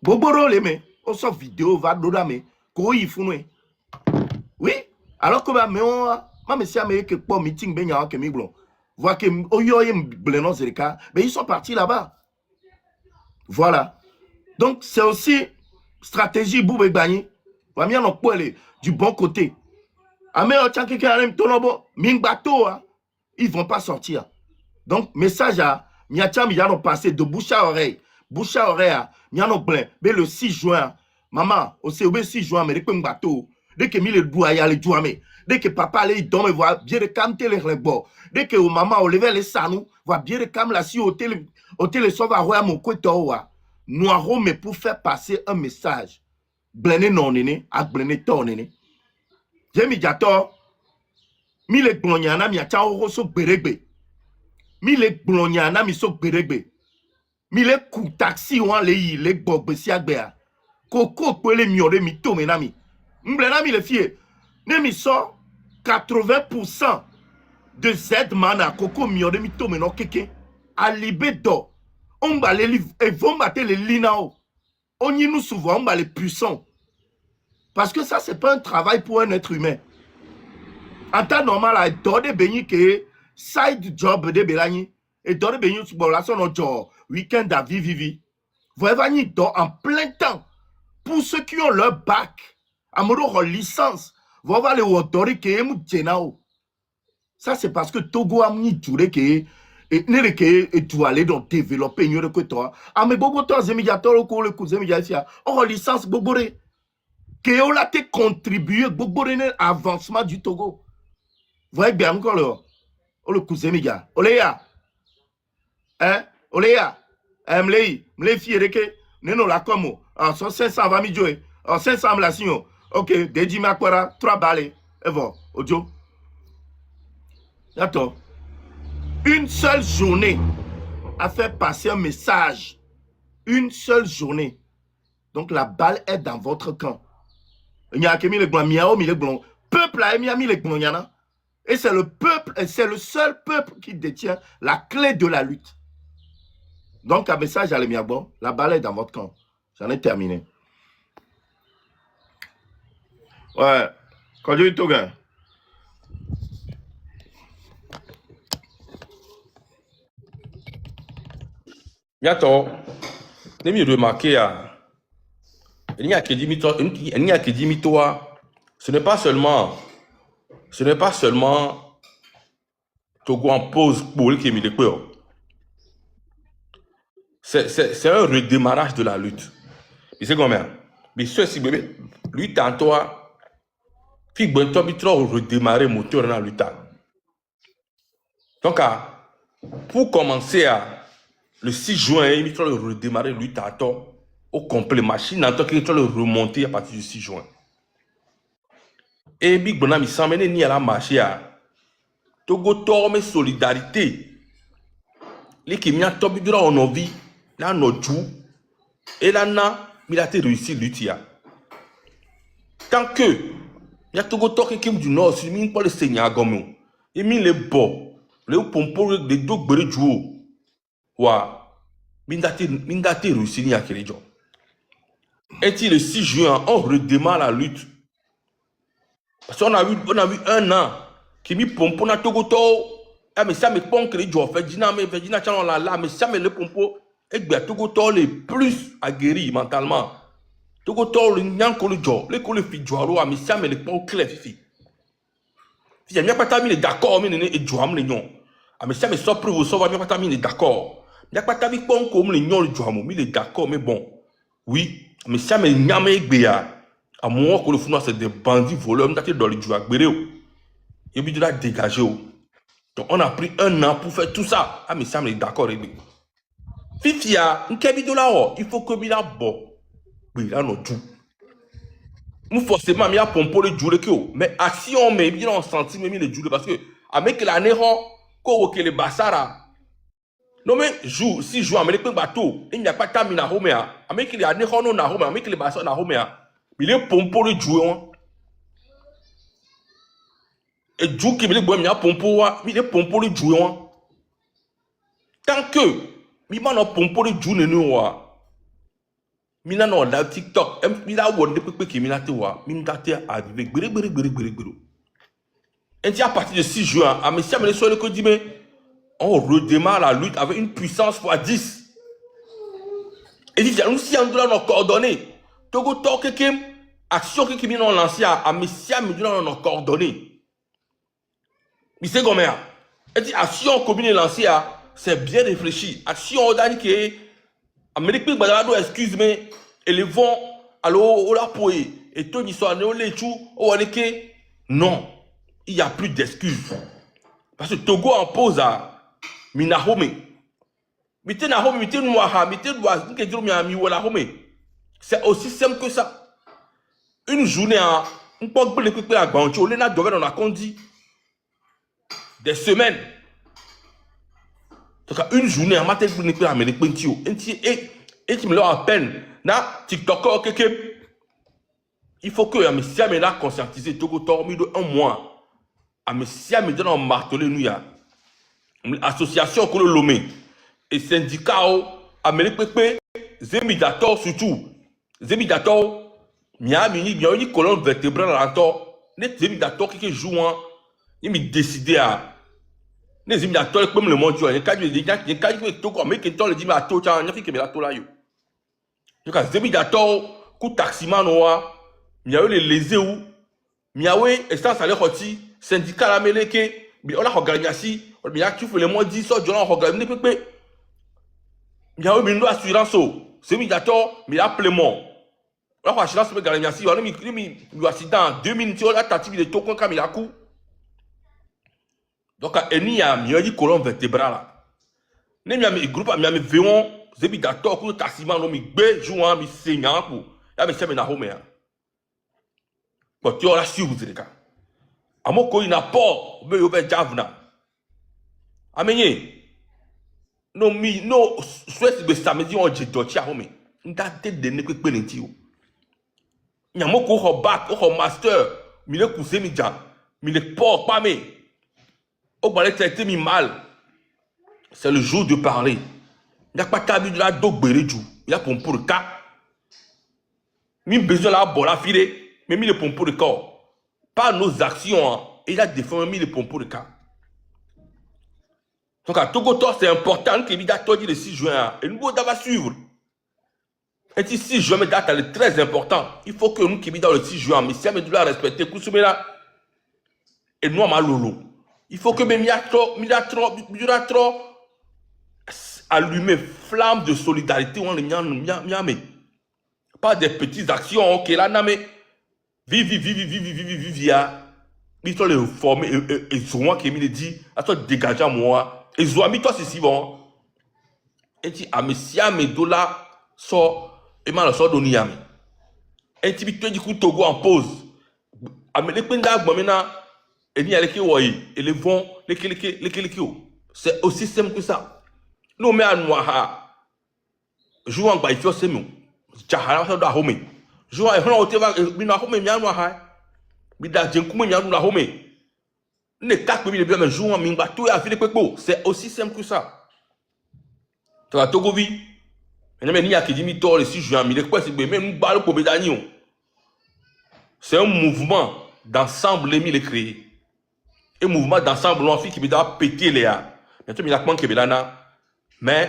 Boboro les mais. On sort vidéo, va d'odame. Qu'on y fout. Oui. Alors que mais on monsieur américain pour meeting ben y'a que mi blond. Voir que oyoyem blenon zerika, mais ils sont partis là-bas. Voilà. Donc c'est aussi stratégie boube bani. Va bien on peut aller du bon côté. Amé tiens quelqu'un aime tonobo ming bateau ils vont pas sortir. Donc message à miatia mi yano passer de bouche à oreille. Bouche à oreille miano plein. Mais le 6 juin maman au COB 6 juin mais le bateau. Dès que mi le bois y a les jouamé. Dès que papa allait dormir, voir bien de camter les bords. Dès que maman au lever les sanou, voir bien de cam la si au télé sauve à roi mon côté noiro mais pour faire passer un message. Blené non néné, à blené ton néné. J'ai mis jato, mi le glonyana mi a chao so beregbe. Mi le glonyana mi so beregbe. Mi le coup taxi ouan le bogbe si agbea. Koko pele miore mi to menami. Mblena mi le fie. Ne mi so 80% de Z-man à Coco miore mi to menon keke. A libedo. On va les et vont battre les linao. On y nous souvent on va les puissants. Parce que ça c'est pas un travail pour un être humain. En temps normal à donner béni que side job de belani et donner béni sur la son job week-end à vivi. Vous voyez dans en plein temps pour ceux qui ont leur bac à mon licence. Vous allez les autorités qui sont généraux. Ça, c'est parce que Togo a mis tout le qui et tu aller dans développer une que toi. Ah, mais beaucoup de temps, les médiateurs, le cousin médiateur, on licence Bogoré. Qui ont été contribué Bogoré à l'avancement du Togo. Vous voyez bien encore le cousin médiateur. Oléa. Hein? Oléa. M'lé fier que, nous la comme, en 520 000 en 500 la signo. Ok, Deji Makwara, 3 balles. Et voilà, audio. D'accord. Une seule journée a fait passer un message. Une seule journée. Donc la balle est dans votre camp. Il y a mis les blancs, miao, mis les blancs. Peuple a mis les blancs. Et c'est le peuple, et c'est le seul peuple qui détient la clé de la lutte. Donc un message à l'Emiabo, la balle est dans votre camp. J'en ai terminé. Ouais, quand je dis tout, gars. Bientôt, j'ai mis remarqué ce n'est pas seulement Togo en pause pour qui est peur. C'est un redémarrage de la lutte. Et c'est combien? Mais ceci, lui, tantôt, puis bon, tu as redémarrer le moteur dans la lutte. Donc, pour commencer le 6 juin, il faut redémarrer le lutte au complet. Machine, il faut le remonter à partir du 6 juin. Et Big Bonam, il s'en mène ni à la marché. Togo torme solidarité. Les qui m'ont tombé durant nos vies, là, nos jours, et là, il a été réussi lutte. Tant que il y a Togo Tok qui du Nord, il n'y a pas le Seigneur Gomu. Il y a les beaux, les pompons, les deux brés joueurs. Wa, il a été réussi ni à quel jour. Et le 6 juin, on redémarre la lutte. Parce qu'on a vu un an qui mis pompon à Togo Tok. Ah, mais ça me pompe que les joueurs fait Virginia Channel là, mais ça me le pompo. Et bien, Togo Tok les plus aguerris mentalement. Togo Tok le nyan ko le job, les ko le fi joueur, mais ça me le pompo clair fifi. Si il n'y a pas de d'accord, mais et joueur me nyon. Ah, mais ça me sort preuve, ça va bien pas de d'accord. Il n'y a pas de bon comme le nyon le joueur, mais il est d'accord, mais bon. Oui, mais ça me nyame béa. À un moment que le football, c'est des bandits voleurs, on dans les joueurs à Gbéré. Et puis, tu l'as dégagé. Donc, on a pris 1 an pour faire tout ça. Ah, mais ça, on est d'accord avec lui. Fifia, il faut que il a bon. Oui, il a notre tout. Nous, forcément, il y a pompé le jour. Mais si on met, il y a un centime, il le jour. Parce que, avec la néron, quand on les bassara. Non, mais, si joue, avec le bateau, il n'y a pas de temps, il y a Homea. Avec les néron, on a Homea. Avec les bassara, on a Homea. Il est pompé le jour. Et jour qui me dit, il y a pompé, il est pompé le jour. Tant que, il y a un pompé le jour, mina no live TikTok mina wonde pepe ki mina te wa mina te arrivé gbere et à partir de 6 juin à monsieur amene so le ko dit mais on redémarre la lutte avec une puissance x 10 et dit nous si on doit nos coordonnées togo to kekem action qui mina on lancé à monsieur amene doit nos coordonnées mais c'est comme ça et dit action commune lancée c'est bien réfléchi action on dit que Amérique Badado excuse-moi et les vont alors au la poé et Tony soit né au léchou au aleke non il y a plus d'excuses parce que Togo impose à Minahome mité Nahome mité Noaha mité Doaz nke diro mi ami wala home c'est aussi simple que ça une journée à un peu de pépé à Bancho on a devant on a conduit des semaines donc une journée à matin pour ne pas amener Pentio et tu me l'as à peine na TikTok quelque il faut que Amissia me l'a conscientisé Togo dormi de 1 mois Amissia me donne un martelé nous ya association que le lomé et syndicat amener pépé zemidator surtout zemidator miami ni colonne vertébrale à tort les zemidator qui jouent il me décidé à les zemidator comme le monde il quand il dit quand Togo mais qui le dit mais à tout ça il fait que la to là yo donc zemidator coup taximan noa miawe les lésés ou miawe essence aller hoti syndicat la meleke bi on la organisation on bien tu fais le mois 10 so jolan organiser pépé miawe mi no assurance zemidator mi applement la assurance me garantie on mi accident 2 minutes on la tati de tokon kamila coup donc eni ya miawe colonne vertébrale ne miami groupe miami veon zemidator coup taximan no mi gbe jouan mi seignant pour ya me sema na home ya but tu la suivre les gars amoko ina po me yo be javna amenye no mi no souhaite be samedi on je dochi a home nda te de ne pepe nti o nyamoko ho back ho master mi le kuse mi ja mi le po pa me o gba le traiter mi mal c'est le jour de parler il y a pas tabi de la dogbere ju il y a pour le cas mi besoin la bola file mais mis le pompeau de corps. Par nos actions, il a défendu le pompeau de corps. Donc à Togo, c'est important qu'il y ait dit le 6 juin. Et nous devons suivre. Et si 6 juin, date est très important. Il faut que nous qui dans le 6 juin, mais si on doit respecter Koussoumela et nous, Malolo. Il faut que même il y a trop allumé flamme de solidarité. On les pas des petites actions. Ok, là, non, mais vive, ils sont les formés, et souvent qui me dit, à toi dégager à moi, et Zouami, toi c'est si bon. Et tu as mes dollars, sort, et mal sort d'Oniami. Et tu dis, du coup, Togo en pause. Mais les pendas, maintenant, et ni avec et les vont, les c'est aussi simple que ça. Nous, mais à Noaha, jouons en baïfio, c'est nous. Tchahara, ça doit homer. Je vois un hôtel na home mianu ha bi da jenkume mianu na home ne tak bi bien mais jouer mi ba to ya fi pepo c'est aussi simple que ça to la Togo vi mais ni ya ki mi to le 6 juin mi le quoi c'est même ba le ko bedani c'est un mouvement d'ensemble les mi créé un mouvement d'ensemble on fait qui doit péter les a bientôt mi la point que belana mais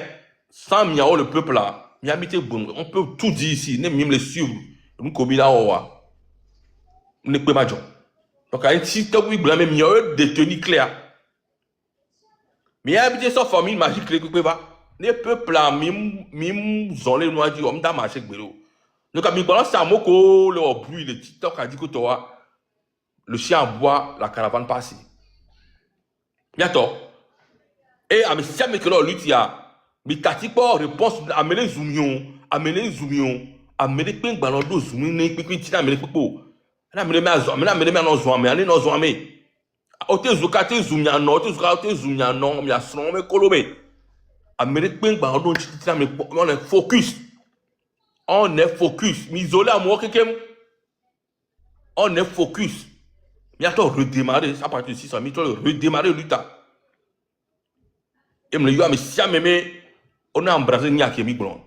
sans miao le peuple là mi habité bon on peut tout dire ici même les suivre nous comme là owa ne peut pas dire donc à si tu oui blâmer mieux détenu clair mais habiter sa famille magique que peut pas ne peuple là même zolé nous dit on da marcher gbero Donc, à mi-balance, c'est un mot que le bruit, le TikTok a dit que toi, le chien aboie, la caravane passe. Bientôt. Et à mes siam que là, lui, il y a, mais t'as dit pas réponse, amener zoomion, amener ping balando zoomion, ping tina, amener popo. Amener mais non zoomé, amener non zoomé. Ote zokate zoomia non, ote zokate zoomia non, mais à son mais colomé. Amener ping balando tina, mais on est focus. On est focus. M'isoler à moi, quelqu'un. On est focus. Mais attends, redémarrer, ça part de 600 000, redémarrer l'UTA. Et me le si on a embrasé ni à Kémi Blon.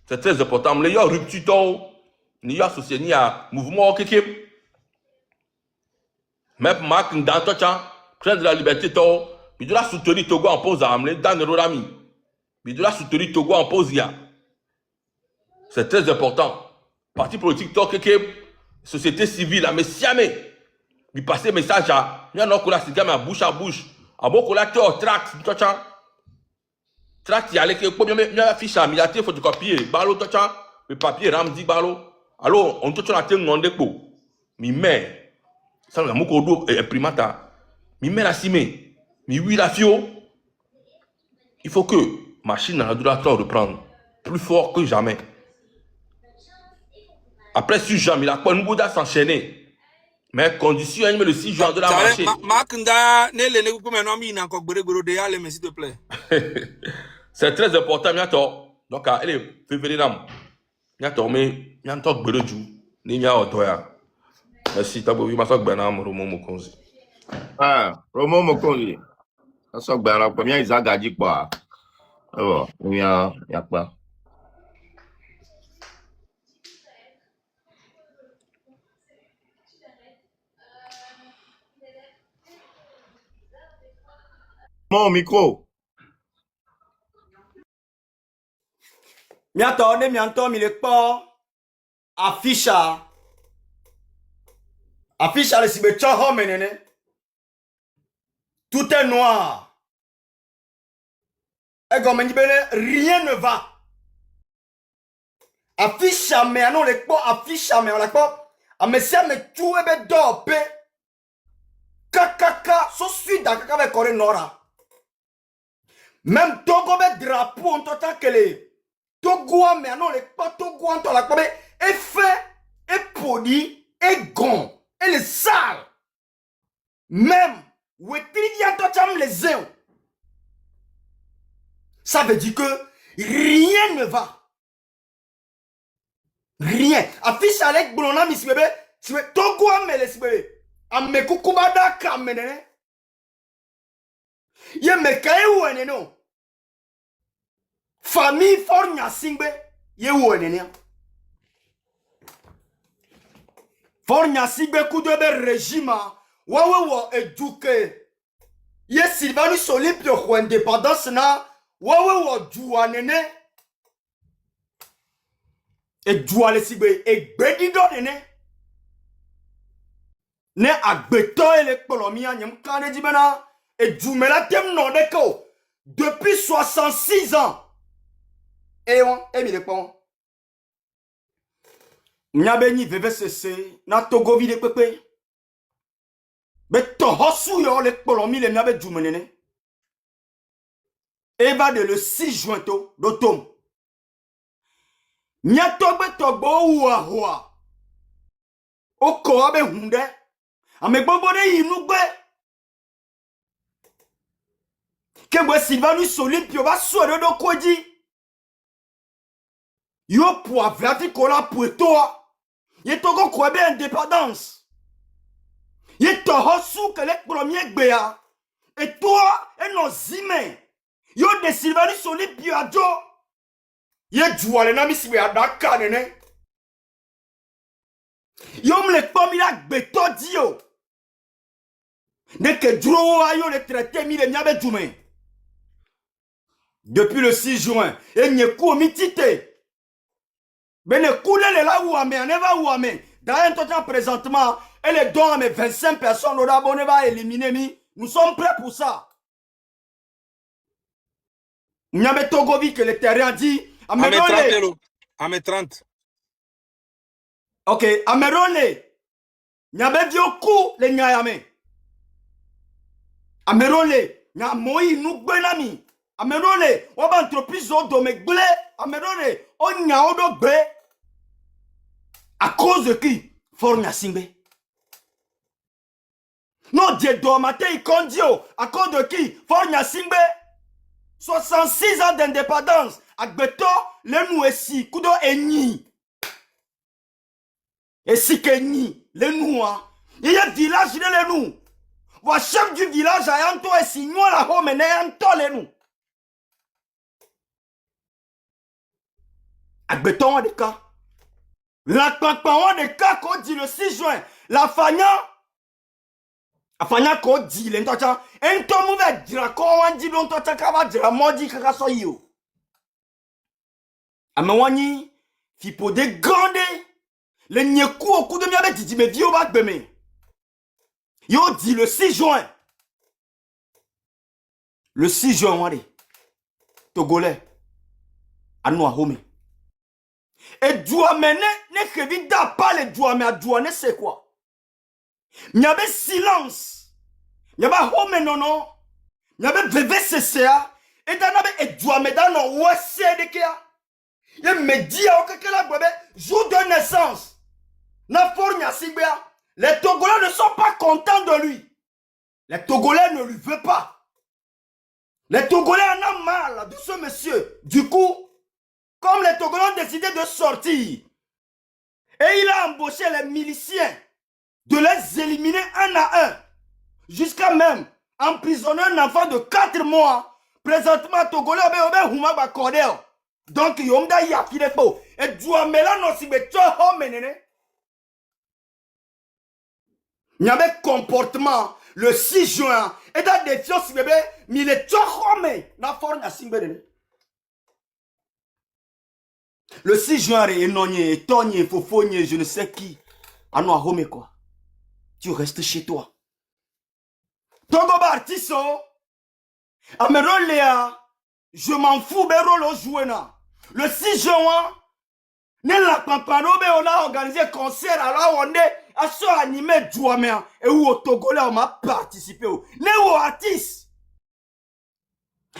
C'est très important. Me le rupture, ni associé ni à mouvement Kékem. Même Marc Ndantocha, prendre la liberté, il doit soutenir Togo en pause à Amle, dans le Rami. Il doit soutenir Togo en pause. C'est très important. Parti politique, Kékem, société civile, mais siamé. Il passe message à il y a un cola cigare à bouche. À bon cola tu tract tract y aller que pour bien fiche à miliaté photocopier balo tocha le papier ramdi balo alors on touche la tête non dépo mi met ça le moko do imprimata mi met la cimé mi oui la fio il faut que machine à doit reprendre plus fort que jamais après si jamais la quoi nous doit s'enchaîner. Mais condition, le 6 juin de la marché. S'il te plaît. C'est très important, bientôt. Donc, elle est février. Bientôt, mais bientôt, Bereju. Ninya Otoya. Merci, Tabo. Il m'a fait Benam, Romo Mokonzi. Ah, Romo Mokonzi. Ça sort bien la première, ils ont gagné quoi. Alors, il y a quoi. Mon micro. Miato, mi le pas. Affiche le cibetcho menene. Tout est noir. Et comme rien ne va. Affiche mais non le pas affiche mais on la pas. A monsieur me tout ebe dope. Kakaka so suite kaka avec Corée Nora. Même Togo be drapeau en tant que les Togo mais non le pas Togo en la pas est fait est poli est gon et les sales. Même wetridia tocham les uns. Ça veut dire que rien ne va. Rien. Affiche avec Blona Miss Bébé, Togo mais les bébé. Ame kukubada kamene. Ye me kae wene no. Famille fornya singbe ye wene ne. Fornya singbe kudebe régime wawe wo eduke. Ye Sylvanus Olympe ko indépendance na wawe wo juanene. Et juale singbe e gbedido nene. Ne agbeto ele kolomia nyem kane dibena et djumela tem non deko depuis 66 ans. Et on mi le pon. Nyabe ni VVCC na Togo vide pepe. Be to hosu yo le kolomi le nyabe djumenene. Eva de le 6 juin to dotom. Nyato be tobo wa. Oko abe hunde. Ame gbogbo de yinu gbe. Kebwe Sylvanus Olympe va soire do koji. Yo pour avrati kola pour toi. Ye togo kwebe indépendance. Ye to hosu que les premiers gbea. Et toi et nos zime. Yo de Sylvanus Olympe adjo. Ye jouale na misiwe adaka nene. Yo me le pomme la beto dio. Dès que Dro ayo le traité mi le nyabe djume. Depuis le 6 juin, et n'y kou mitite. Bene koule le la ou ame, neva ou ame. Dans un temps présentement, elle est dans mes 25 personnes, on va éliminer mi. Nous sommes prêts pour ça. Nyabe Togovi que le terrain dit. Ame 30 euros. Ame 30. Ok, Amerole. Nyabe dio ku le nyayame. Amerole. Nyamoyi nou benami. Amerole. Waba entreprise o do me gle. Amerole. O nya o do be. À cause de qui? For Nyasingbe. Non, Dieu do matin il condio. À cause de qui? For Nyasingbe. 66 ans d'indépendance. Agbeto, le nou esi. Kudo eni. Esi keni. Le nou, hein. Il y a village de le nou. Wa chef du village a yanto esi. Nous la home ne yanto le nou. Agbeto on de cas. La papa on de cas qu'on dit le 6 juin. La fanya ko di le ntocha. Ento mouve dira ko wan di don tocha ka va dira modi kaka so yo. Amawani fipo de grande le nyeku au coup de miabe didi me vio bak beme. Yo dit le 6 juin. Le 6 juin wade. Togolais. Anwa home. Et douamene ne kevida pas les douame à douane c'est quoi? N'yabé silence. N'yaba home non. N'yabé VVCCA. Et d'anabe et douame dans ouais c'est de kia. Y'a me dit à aucun la bébé jour de naissance. Na fornia sibia. Les Togolais ne sont pas contents de lui. Les Togolais ne lui veulent pas. Les Togolais en ont marre de ce monsieur. Du coup, comme les Togolais ont décidé de sortir, et il a embauché les miliciens de les éliminer un à un, jusqu'à même emprisonner un enfant de 4 mois. Présentement, Togolais ont cordel. Donc, il y a un peu et Douamela non si mais il y avait comportement le 6 juin et dans des fios bébé mais il est na forme à Simbele. Le 6 juin et nonye tonye fofonye je ne sais qui ano a home quoi. Tu restes chez toi. Togo Bartiso Amerolea je m'en fous berolo jouer na. Le 6 juin ne la pampanobe on a organisé concert alors on est à ce animé Douamea et où au Togolais on m'a participé ne ou artiste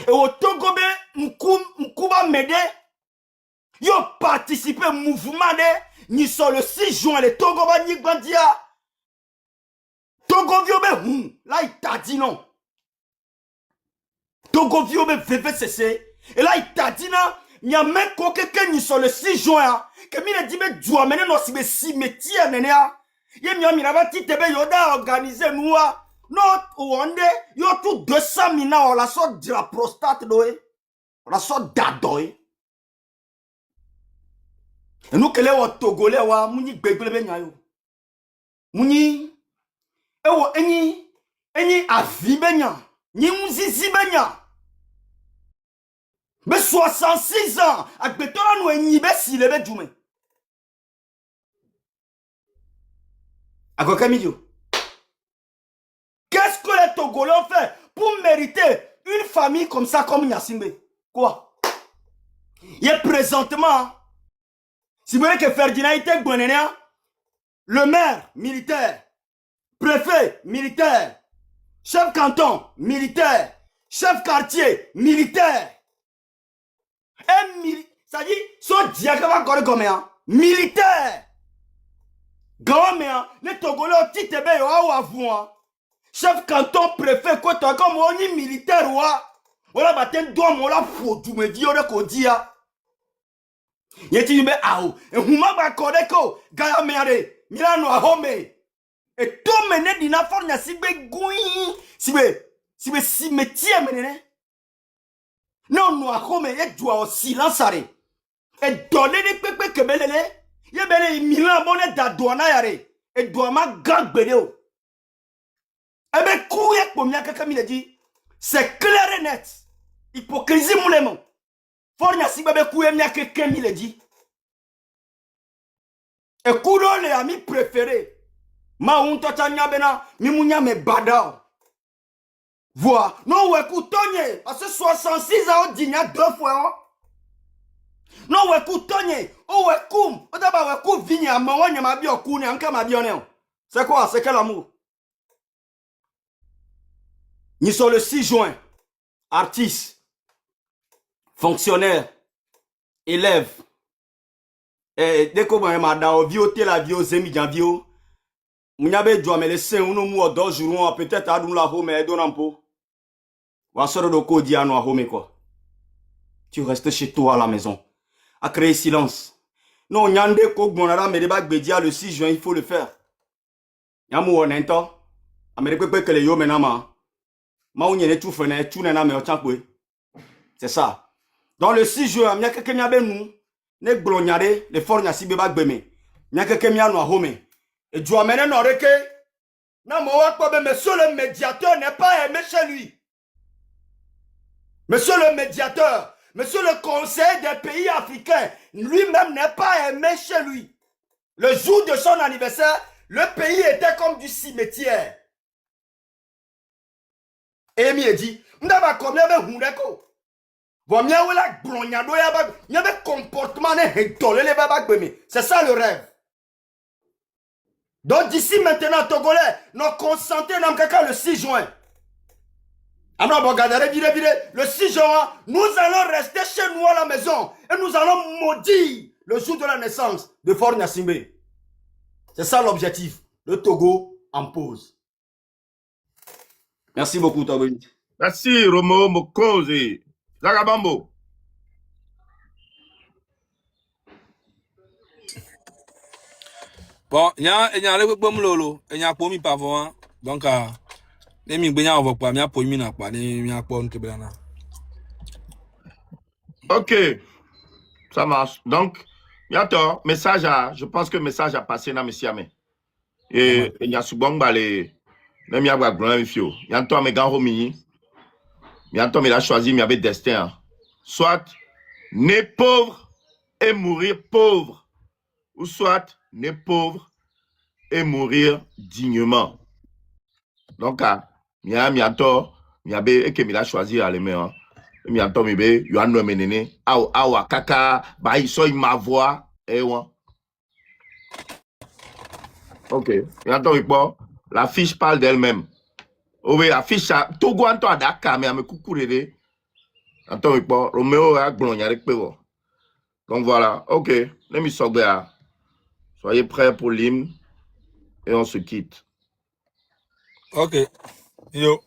et au Togobe mkuba mede yo participé au mouvement de ni sur le 6 juin les Togoba ni bandia Togo viobe là il t'a dit non Togo viobe VVCC et là il t'a dit non il y a même quelqu'un ni sur le 6 juin que mi dit me doit mener no cimetière nenia ye mi na ti tebe yoda organiser nous non onde yo tout 200 mina on la sorte de la prostate doé on la sorte d'adoy et nous kele wa Togolais wa muni gbegbele be nyayo muni ewo eni avi be nya ni muzizi be nya. Mais 66 ans, avec béton nous eni be si lebe djoume. Ako Camillo. Qu'est-ce que les Togolais ont fait pour mériter une famille comme ça comme Nyasingbe? Quoi? Il est présentement, si vous voulez que Ferdinand était Bonenia, le maire militaire, préfet militaire, chef canton militaire, chef quartier militaire. Ça dit, son diacre va comme un militaire. Grand-mère, les Togolais ont dit tebe yo a vous. Chef canton, préfet, quoi, toi, comme on est militaire, voilà, batten d'homme, on l'a foutu, me dit, on a qu'au dia. Yeti be aou, et huma ba kodeko, gaya meade, milano a home. Et tout mené dina fornia sibe gui, sibe cimetière menene. Non, nous a home, et doit au silence arrêt. Et donner des pépés que belele, y'a belé milan bonnet d'adouana yare, et doit ma gang bédéo. Eh ben, couille pour mia kaka mi dit, c'est clair et net. Hypocrisie moulemo. Fornia si bébé couille mia kaka mi dit. Et coudo les amis préférés. Ma unto tanya bena, mi mounya me badao. Vois, non, ouais, coutonye, parce que 66 ans, on dit, 2 fois. Non, ouais, coup, Tony. Oh, ouais, coum. Oh, d'abord, ouais, coup, vigne, à moi, n'y a ma bio, coup, n'y a un ma bio, non. C'est quoi? C'est quel amour? Nous sommes le 6 juin. Artistes, fonctionnaires, élèves. Et dès que vous m'avez vioté la vie aux amis, vous avez dit, mais les saints, nous avons 2 jours, peut-être à nous la home et donner un peu. Ou à ce moment-là, dit à nous à home, quoi. Tu restes chez toi à la maison. À créer silence. Non, nyande ko gbonara me deba gbedia le 6 juin, il faut le faire. Yamu onento. Amérique peut que les yo menama. Ma ou nyene tout fene, tout nena me ochankwe. C'est ça. Dans le 6 juin, mia keke mia benu, ne glonyare, le for nya si beba gbeme. Mia keke mia no home. Et du amene no reke. Na mo wa ko be monsieur le médiateur n'est pas aimé chez lui. Monsieur le médiateur, monsieur le conseiller des pays africains, lui-même n'est pas aimé chez lui. Le jour de son anniversaire, le pays était comme du cimetière. Et il dit, m'daba combien de hundeko. Bon, m'ya wela glonyado ya bag, m'ya be comportement ne hetole le babak bemi. C'est ça le rêve. Donc d'ici maintenant, Togolais, nous consentons dans quelqu'un le 6 juin. Le 6 juin, nous allons rester chez nous à la maison et nous allons maudire le jour de la naissance de Faure Gnassingbé. C'est ça l'objectif. Le Togo en pause. Merci beaucoup, Togo. Merci, Romo Mokoze. Zagabambo. Bon, il y a le bon lolo, il y a pour mi pavon. Donc, les mi benya on va pas, mi pour mi na pas, les mi pour une kebelana. Ok, ça marche. Donc, bientôt, message à, je pense que le message a passé dans Messiame. Et il y a souvent les, même il y a un grand fio. Bientôt, mes gars, bientôt, il a choisi, il y avait destin. Soit, naître pauvre et mourir pauvre. Ou soit, naître pauvre et mourir dignement. Donc, il y a bientôt, il y avait, et que il a choisi à l'aimer. Bientôt, il y a un homme néné. Awa, kaka, bah, il soit ma voix. Et ouais. Ok. Bientôt, la fiche parle d'elle-même. Oui, la fiche, tout le monde a Dakar, mais elle me coucou. Attends, Roméo a glogné. Donc voilà, ok. Soyez prêts pour l'hymne et on se quitte. Ok. Yo.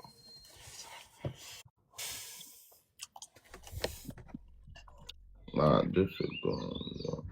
Voilà, 2 secondes.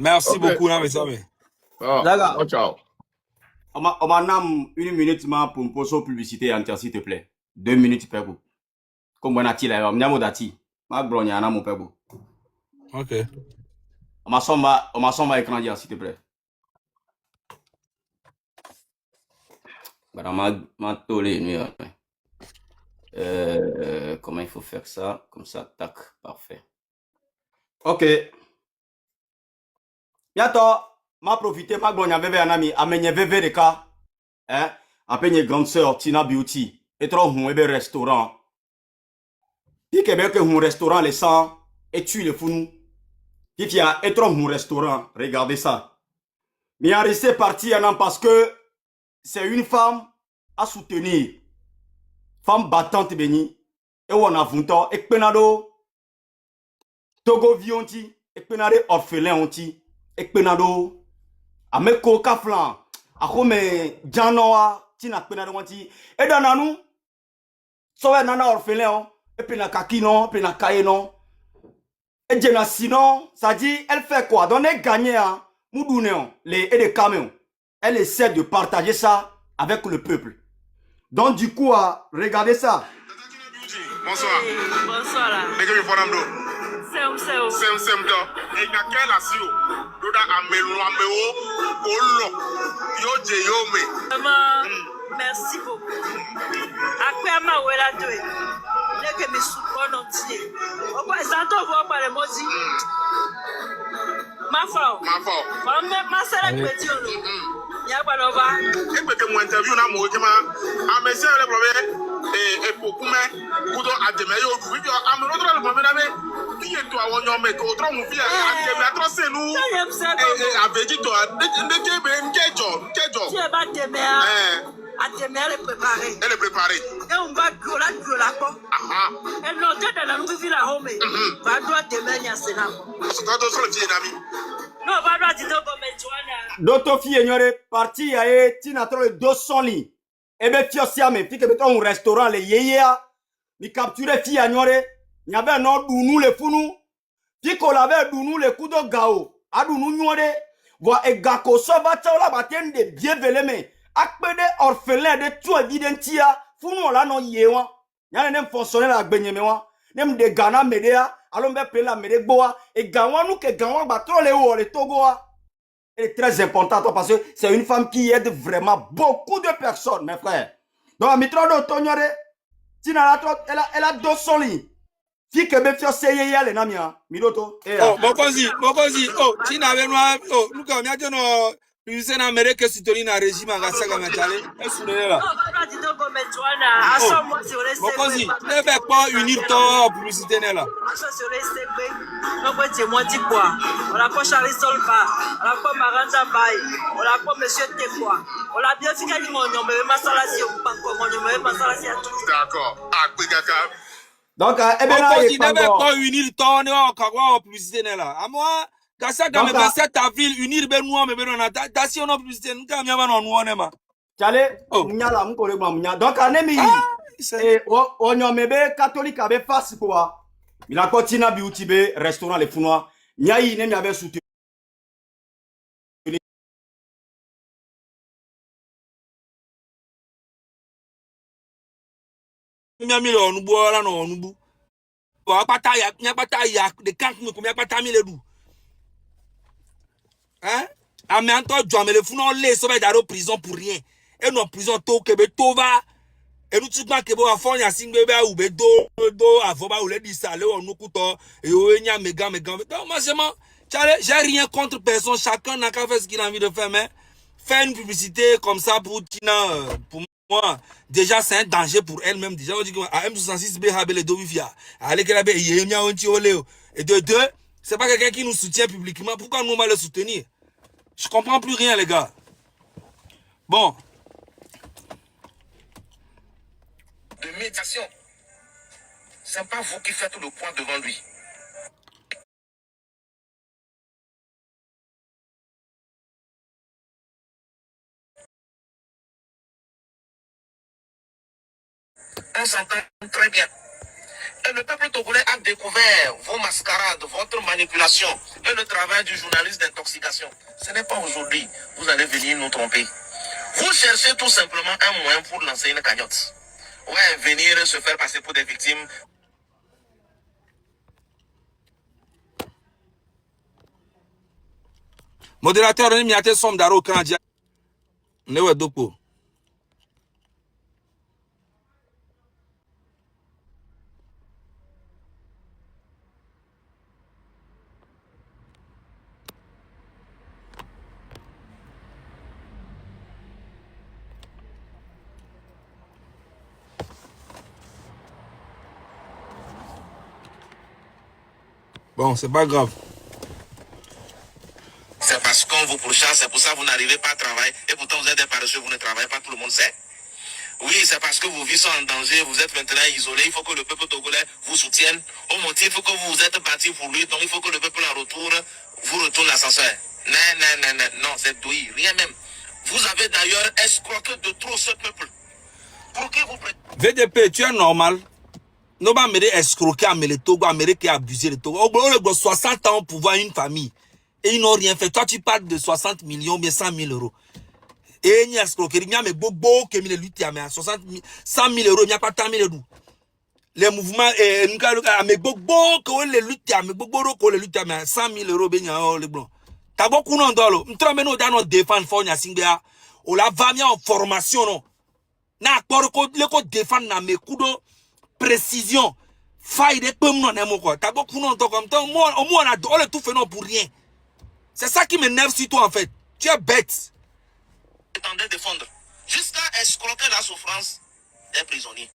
Merci Ok. beaucoup, là, mes amis. Oh, Zaga. ciao, ciao. On m'a une minute pour me poser publicité entière, s'il te plaît. 2 minutes, pego. Comme on a dit là, on a modati. Ma glogne, on a mon pego. Ok. On m'a somma écran dire, s'il te plaît. Madame, ma tolé, comment il faut faire ça? Comme ça, tac, parfait. Ok. Bientôt, m'a profité, ma glogne, avait un ami, amené VV de cas. Hein? Appelé grande sœur, Tina Beauty. Et trop, on est restaurant. Puis que un restaurant, les sangs, et tu le fou. Puis qu'il y a un trop, restaurant. Regardez ça. Mais en resté parti, parce que c'est une femme à soutenir. Femme battante bénie. Et on a vunto, et penado, Togo vionti, et penade orphelin onti. ekpenado ameko kaflan akome janoa tina penado wanti e dananu sowe nana orphelin et puis na kakino puis na kaeno et jena sinon ça dit elle fait quoi donc elle gagne hein moudoune les et des camions elle essaie de partager ça avec le peuple donc du coup regardez ça. Bonsoir. Bonsoir là. Nege mi fonam do. Sem do. E na ke la si o. Do da amelu ameo o lo. Yo je yo me. Maman, merci beaucoup. Après ma wela doé. Nege mi soupon entier. O pa zanto vo pa le mozi. Ma fo. Ma sera petit o lo. Ya ba no ba. E pe ke mo interview na mo ke ma. Amese le problème. Et pour comment vous admettez au video amène autre le moment là qui est toi on met autre mon fils à trop c'est nous avec dit toi de kejo tu es pas demain à demain elle est préparée et on va la quoi et non tu es dans nous vivre la home va doit demain il y a cela parce que toi sur le vieux ami non va doit dire comme Joanna d'autres filles ignorées parti a tina trop 200 lits. Et bien, fiosiame, fi que un restaurant, les yéyéa, ni capturer fi agnore, n'y avait un autre dounou les founou, fi qu'on avait dounou les coups de gao, a dounou nyore, voit et gako soba la batten de bien veleme, akpede orphelin de tout évidentia, founou la non yéwa, y'a un fonctionnaire la benyemewa, nem de Ghana médéa, allons be pela médé boa, et gawa nous que gawa batro les ou les togoa. Elle est très importante parce que c'est une femme qui aide vraiment beaucoup de personnes, mes frères. Donc, Mitro d'Otonyore, elle a 200 lits. Fille que me fait essayer hier, les namia, Miroto. Oh, Mokozi, oh, Tina avec moi, oh, nous comme y'a no, puis c'est n'amérique que soutenir un régime à Gassaga Matale, et soutenir là. Mokozi, ne fait pas unir toi pour nous soutenir là. On a quoi Charlie Solva, on a quoi Maranja Bay, on a quoi Monsieur Tekwa, on a bien fini à mon nom, mais Massalasi, on pas comme mon nom, Massalasi à tout. D'accord. Donc, eh bien, Mokozi ne fait pas unir toi, ne pas publicité là. À moi, Gassaga me 27 avril, unir Benoît, mais Benoît, t'as si on a publicité, nous quand même on a un Chale, mnyala mkore mnya. Donc, anemi, on y a mebe catholique avec face quoi. Il a continué à biutibe restaurant les Founois. Nyayi nem avait soutenu. Miami on nous boit là non nous bout. Wa pata ya de kank me comme ya pata mi le dou. Hein? A me anto jo me le Founois les sauver dans prison pour rien. Et non prison to kebe to va. Et nous tu pas que bo afon ya singbe ba ou be do avoba ou le di sale on nous couteau et o nya méga. Donc moi j'ai rien contre personne, chacun n'a qu'à faire ce qu'il a envie de faire mais faire une publicité comme ça pour Tina pour moi déjà c'est un danger pour elle-même déjà on dit que M66B habele do vivia allez que la be yemia onti oleo et de deux c'est pas quelqu'un qui nous soutient publiquement pourquoi nous on va le soutenir je comprends plus rien les gars bon de médiation. C'est pas vous qui faites le point devant lui. On s'entend très bien. Et le peuple togolais a découvert vos mascarades, votre manipulation et le travail du journaliste d'intoxication. Ce n'est pas aujourd'hui. Vous allez venir nous tromper. Vous cherchez tout simplement un moyen pour lancer une cagnotte. Ouais, venir se faire passer pour des victimes. modérateur ni mi ate som daro kan dia ne we dopo bon c'est pas grave. C'est parce qu'on vous pourchasse, c'est pour ça que vous n'arrivez pas à travailler. Et pourtant vous êtes des paresseux, vous ne travaillez pas, tout le monde sait. Oui, c'est parce que vos vies sont en danger, vous êtes maintenant isolés, il faut que le peuple togolais vous soutienne. Au motif que vous êtes battu pour lui, donc il faut que le peuple en retour vous retourne l'ascenseur. Non, c'est douille, rien même. Vous avez d'ailleurs escroqué de trop ce peuple. Pour que vous VDP, tu es normal. Nous va escroquer à le Togo, Amérique et abuser le Togo. Au 60 ans pour voir une famille. Et ils n'ont rien fait. Toi, tu parles de 60 millions, bien 100 000 euros. Et il y a escroquerie, il y a mes bobo qui me lutte, mais 100 000 euros, il n'y a pas tant 000 euros. Les mouvements, mais bobo qui les lutte, mais bobo qui les lutte, mais 100 000 euros, bien, les blancs. T'as beaucoup non d'olo. M'tra meno dans notre défense, faut n'y singa. On la va bien en formation, non. Na korko, le ko défendre na me kudo précision. Faille de peu non n'aime quoi. T'as beaucoup non comme toi. Moi, au moins, on a tout fait non pour rien. C'est ça qui m'énerve sur toi, en fait. Tu es bête. prétendez défendre. Jusqu'à escroquer la souffrance des prisonniers.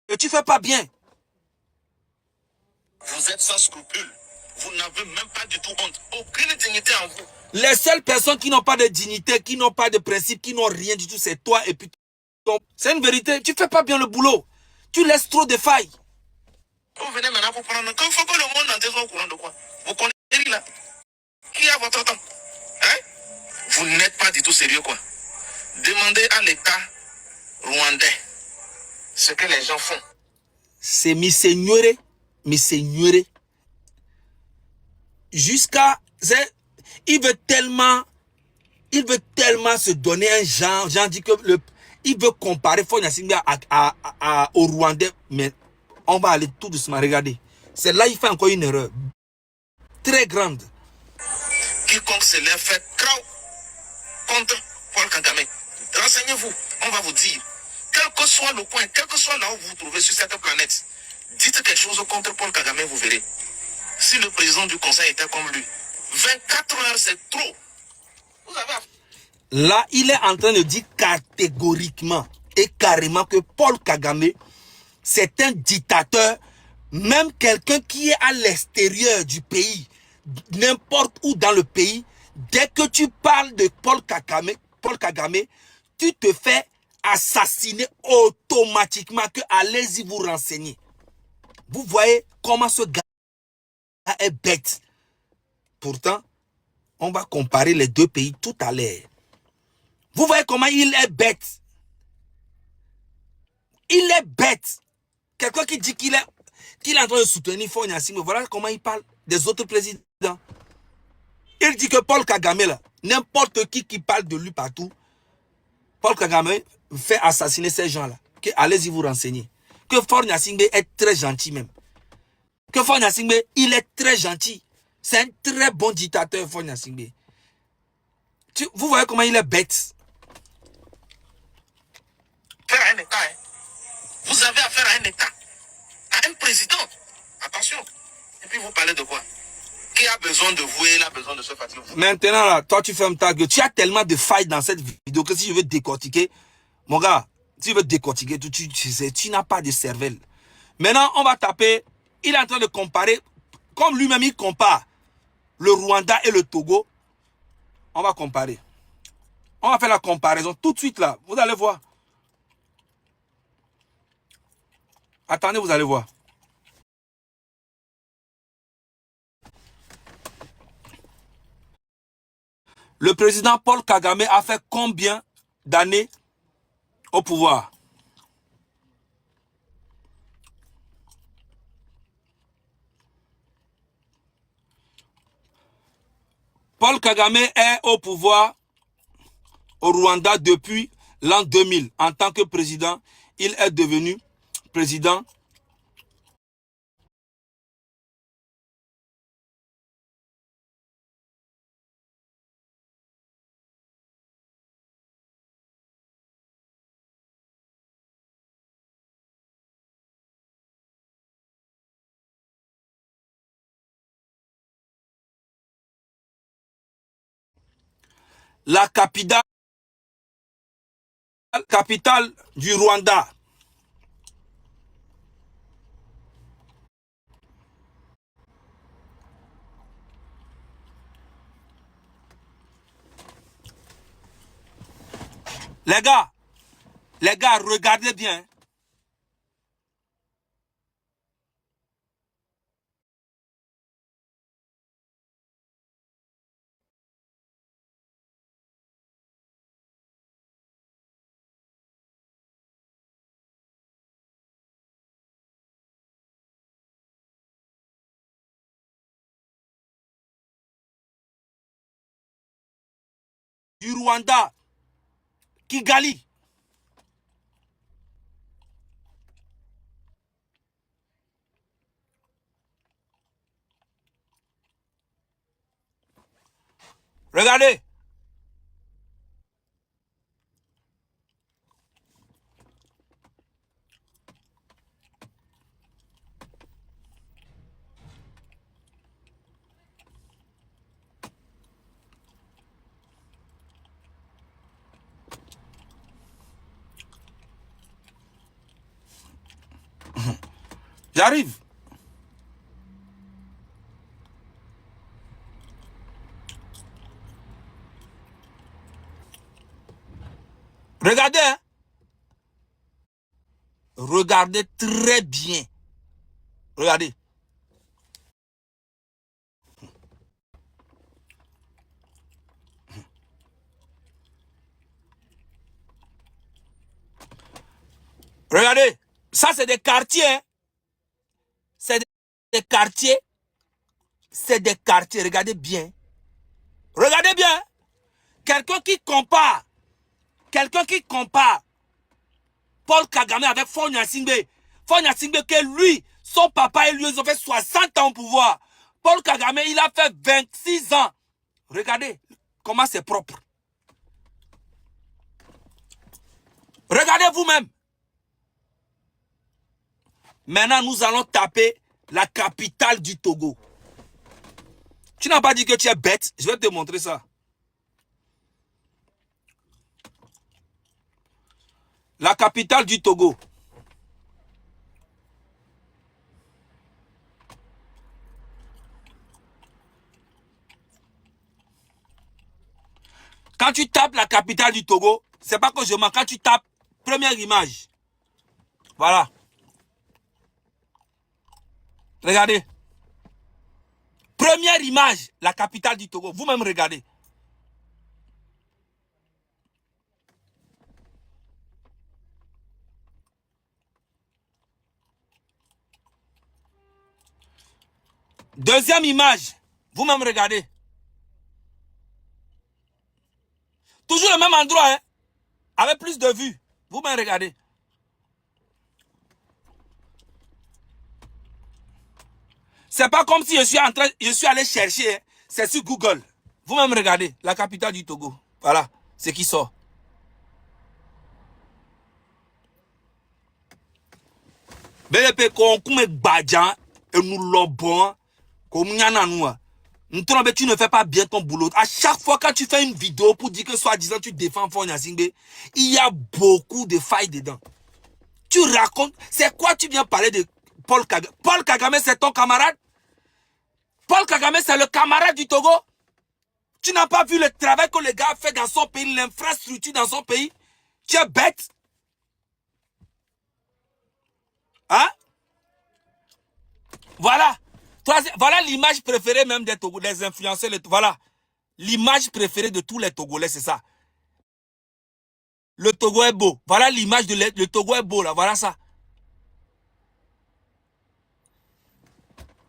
Et tu fais pas bien. Vous êtes sans scrupules. Vous n'avez même pas du tout honte. Aucune dignité en vous. Les seules personnes qui n'ont pas de dignité, qui n'ont pas de principe, qui n'ont rien du tout, c'est toi et puis ton... C'est une vérité. Tu fais pas bien le boulot. Tu laisses trop de failles. Vous venez maintenant pour prendre... Quand il faut que le monde entier soit au courant de quoi? Vous connaissez là? Qui a votre temps? Hein? Vous n'êtes pas du tout sérieux quoi. Demandez à l'État rwandais ce que les gens font. C'est mi signore. Jusqu'à... Il veut tellement se donner un genre. J'en dis que il veut comparer Fonya Singba au Rwandais. Mais on va aller tout doucement. Regardez. C'est là il fait encore une erreur. Très grande. Quiconque se lève fait crowd contre Paul Kagame. Renseignez-vous, on va vous dire. Quel que soit le point, quel que soit là où vous vous trouvez sur cette planète, dites quelque chose contre Paul Kagame, vous verrez. Si le président du conseil était comme lui, 24 heures c'est trop. Vous avez... Là, il est en train de dire catégoriquement et carrément que Paul Kagame, c'est un dictateur, même quelqu'un qui est à l'extérieur du pays, n'importe où dans le pays, dès que tu parles de Paul Kagame, tu te fais assassiner automatiquement, que allez-y vous renseigner. Vous voyez comment ce gars est bête. Pourtant, on va comparer les deux pays tout à l'heure. Vous voyez comment il est bête. Il est bête. Quelqu'un qui dit qu'il est en train de soutenir Fonya Singbe, voilà comment il parle des autres présidents. Il dit que Paul Kagame, là, n'importe qui parle de lui partout, Paul Kagame fait assassiner ces gens-là. Allez-y vous renseigner. Que Fonya Singbe est très gentil même. Que Fonya Singbe, il est très gentil. C'est un très bon dictateur, Fonya Singbe. Vous voyez comment il est bête. Faire un État, hein. Vous avez affaire à un État, à un président. Attention. Et puis vous parlez de quoi? Qui a besoin de vous et il a besoin de se fatiguer? Maintenant, là, toi, tu fermes ta gueule. Tu as tellement de failles dans cette vidéo que si je veux décortiquer, mon gars, si je veux décortiquer, tu n'as pas de cervelle. Maintenant, on va taper. Il est en train de comparer, comme lui-même il compare le Rwanda et le Togo. On va comparer. On va faire la comparaison tout de suite là. Vous allez voir. Attendez, vous allez voir. Le président Paul Kagame a fait combien d'années au pouvoir? Paul Kagame est au pouvoir au Rwanda depuis l'an 2000. En tant que président, il est devenu président . La capitale du Rwanda. Les gars, regardez bien. Du Rwanda, Kigali. Regardez. J'arrive. Regardez. Hein. Regardez très bien. Regardez. Regardez. Ça, c'est des quartiers. Hein. C'est des quartiers. C'est des quartiers. Regardez bien. Regardez bien. Quelqu'un qui compare Paul Kagame avec Faure Gnassingbé. Faure Gnassingbé que lui, son papa et lui, ils ont fait 60 ans au pouvoir. Paul Kagame, il a fait 26 ans. Regardez comment c'est propre. Regardez vous-même. Maintenant, nous allons taper la capitale du Togo. Tu n'as pas dit que tu es bête. Je vais te montrer ça. La capitale du Togo. Quand tu tapes la capitale du Togo, c'est pas que je mens. Quand tu tapes première image. Voilà. Regardez. Première image, la capitale du Togo. Vous-même regardez. Deuxième image, vous-même regardez. Toujours le même endroit, hein, avec plus de vues. Vous-même regardez. C'est pas comme si je suis allé chercher. Hein. C'est sur Google. Vous-même regardez. La capitale du Togo. Voilà. Ce qui sort. BDP, qu'on badjan et nous l'obon. Comme tu ne fais pas bien ton boulot. À chaque fois quand tu fais une vidéo pour dire que soi-disant tu défends Faure Gnassingbé, il y a beaucoup de failles dedans. Tu racontes. C'est quoi tu viens parler de Paul Kagame? Paul Kagame, c'est ton camarade? Paul Kagame, c'est le camarade du Togo? Tu n'as pas vu le travail que le gars a fait dans son pays, l'infrastructure dans son pays? Tu es bête? Hein? Voilà. Voilà l'image préférée même des Togolais, des influenceurs. Voilà. L'image préférée de tous les Togolais, c'est ça. Le Togo est beau. Voilà l'image de le Togo est beau, là. Voilà ça.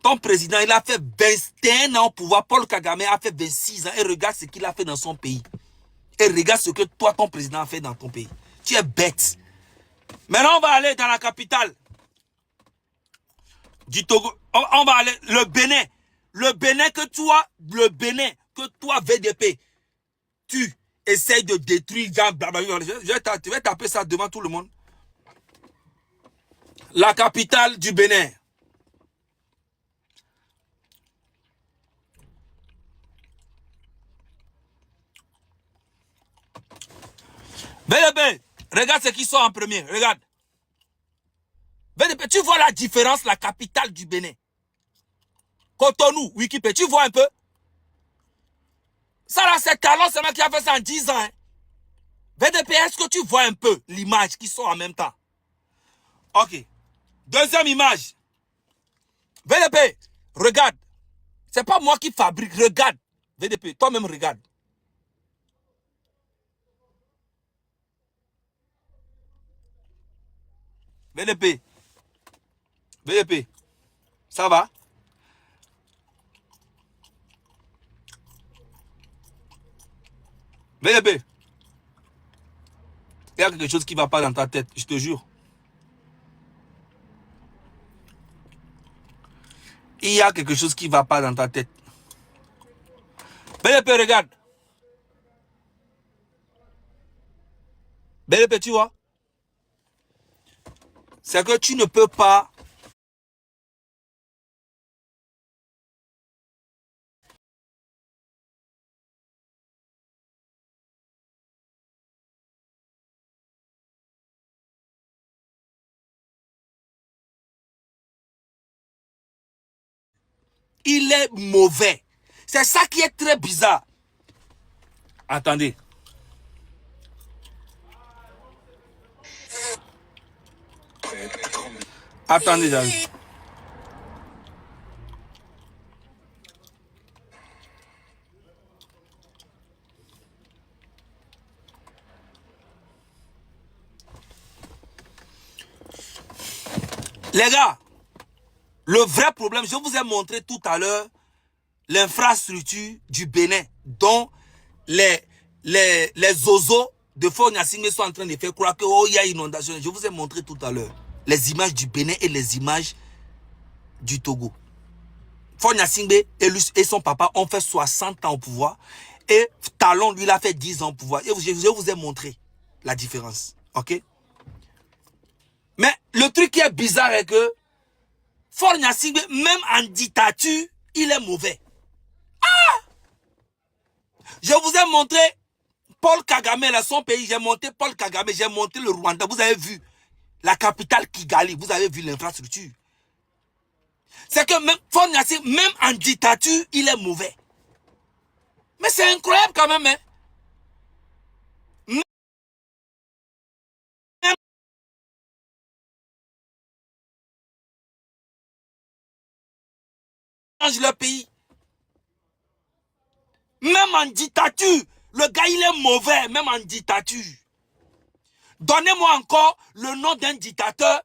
Ton président, il a fait 21 ans au pouvoir. Paul Kagame a fait 26 ans. Et regarde ce qu'il a fait dans son pays. Et regarde ce que toi, ton président, a fait dans ton pays. Tu es bête. Maintenant, on va aller dans la capitale du Togo. On va aller, le Bénin. Le Bénin que toi, VDP, tu essayes de détruire. Je vais taper ça devant tout le monde. La capitale du Bénin. VDP, regarde ce qui sort en premier. Regarde. VDP, tu vois la différence, la capitale du Bénin. Cotonou, Wikipédia, tu vois un peu? Ça là, c'est Talon, c'est moi qui a fait ça en 10 ans. Hein. VDP, est-ce que tu vois un peu l'image qui sort en même temps? Ok. Deuxième image. VDP, regarde. C'est pas moi qui fabrique. Regarde. VDP, toi-même regarde. VDP. VDP. Ça va? VDP. Il y a quelque chose qui ne va pas dans ta tête, je te jure. Il y a quelque chose qui ne va pas dans ta tête. VDP, regarde. VDP, tu vois? C'est que tu ne peux pas... Il est mauvais. C'est ça qui est très bizarre. Attendez. Attendez, j'arrive. Les gars, le vrai problème, je vous ai montré tout à l'heure l'infrastructure du Bénin dont les ozos de Faure Gnassingbé sont en train de faire croire que oh, il y a inondation. Je vous ai montré tout à l'heure les images du Bénin et les images du Togo. Faure Gnassingbé et son papa ont fait 60 ans au pouvoir et Talon, lui, il a fait 10 ans au pouvoir. Et je vous ai montré la différence. Ok? Mais le truc qui est bizarre est que Faure Gnassingbé, même en dictature, il est mauvais. Je vous ai montré Paul Kagame, là, son pays. J'ai monté Paul Kagame, j'ai monté le Rwanda. Vous avez vu la capitale Kigali. Vous avez vu l'infrastructure. C'est que même Faure Gnassingbé, même en dictature, il est mauvais. Mais c'est incroyable quand même. Hein? Change le pays. Même en dictature, le gars il est mauvais, même en dictature. Donnez-moi encore le nom d'un dictateur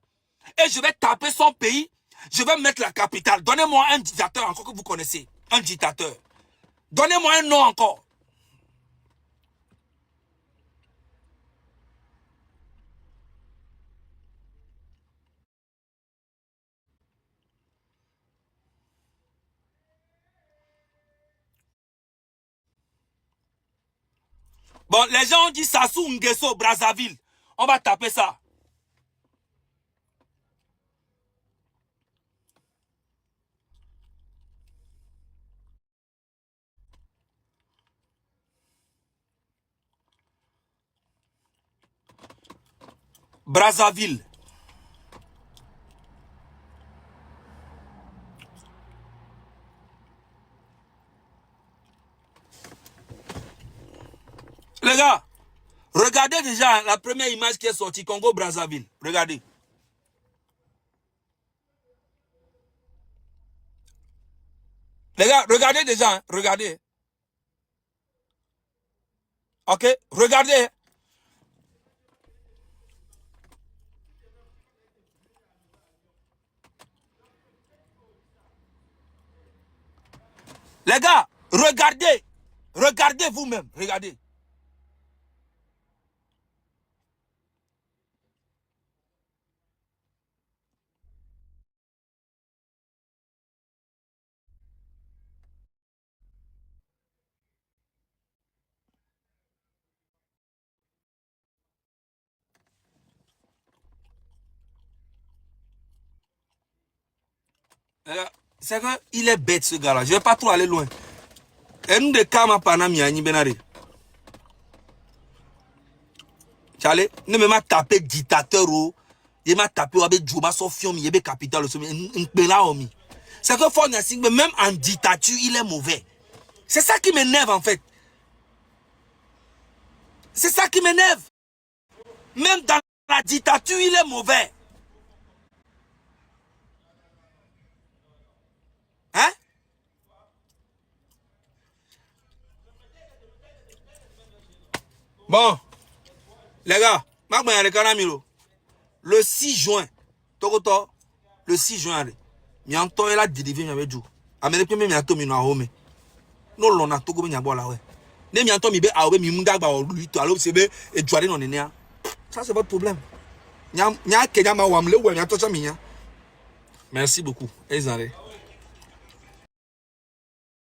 et je vais taper son pays. Je vais mettre la capitale. Donnez-moi un dictateur encore que vous connaissez. Un dictateur. Donnez-moi un nom encore. Bon, les gens ont dit Sassou Nguesso, Brazzaville. On va taper ça. Brazzaville. Les gars, regardez déjà la première image qui est sortie, Congo-Brazzaville. Regardez. Les gars, regardez déjà, hein, regardez. Ok, regardez. Les gars, regardez. Regardez vous-même, regardez. C'est qu'il est bête ce gars-là. Je ne vais pas trop aller loin. Et nous de Kama Panamia, ni Benari. Chale, ne me m'a tapé dictateur ou. Il m'a tapé avec Djouma Sofiom, il y a capital. C'est que Faure Gnassingbé, même en dictature, il est mauvais. C'est ça qui m'énerve en fait. C'est ça qui m'énerve. Même dans la dictature, il est mauvais. Hein? Bon, les gars, le 6 juin, le 6 juin, il y a un temps, il a délivré, il y avait du. Américain, il y a un temps, il y a un homme. Non, l'on a tout comme il y a un homme. Il y a un temps, il y a un homme, il y a un homme, il y a un homme, il y a un homme. Ça, c'est votre problème. Merci beaucoup.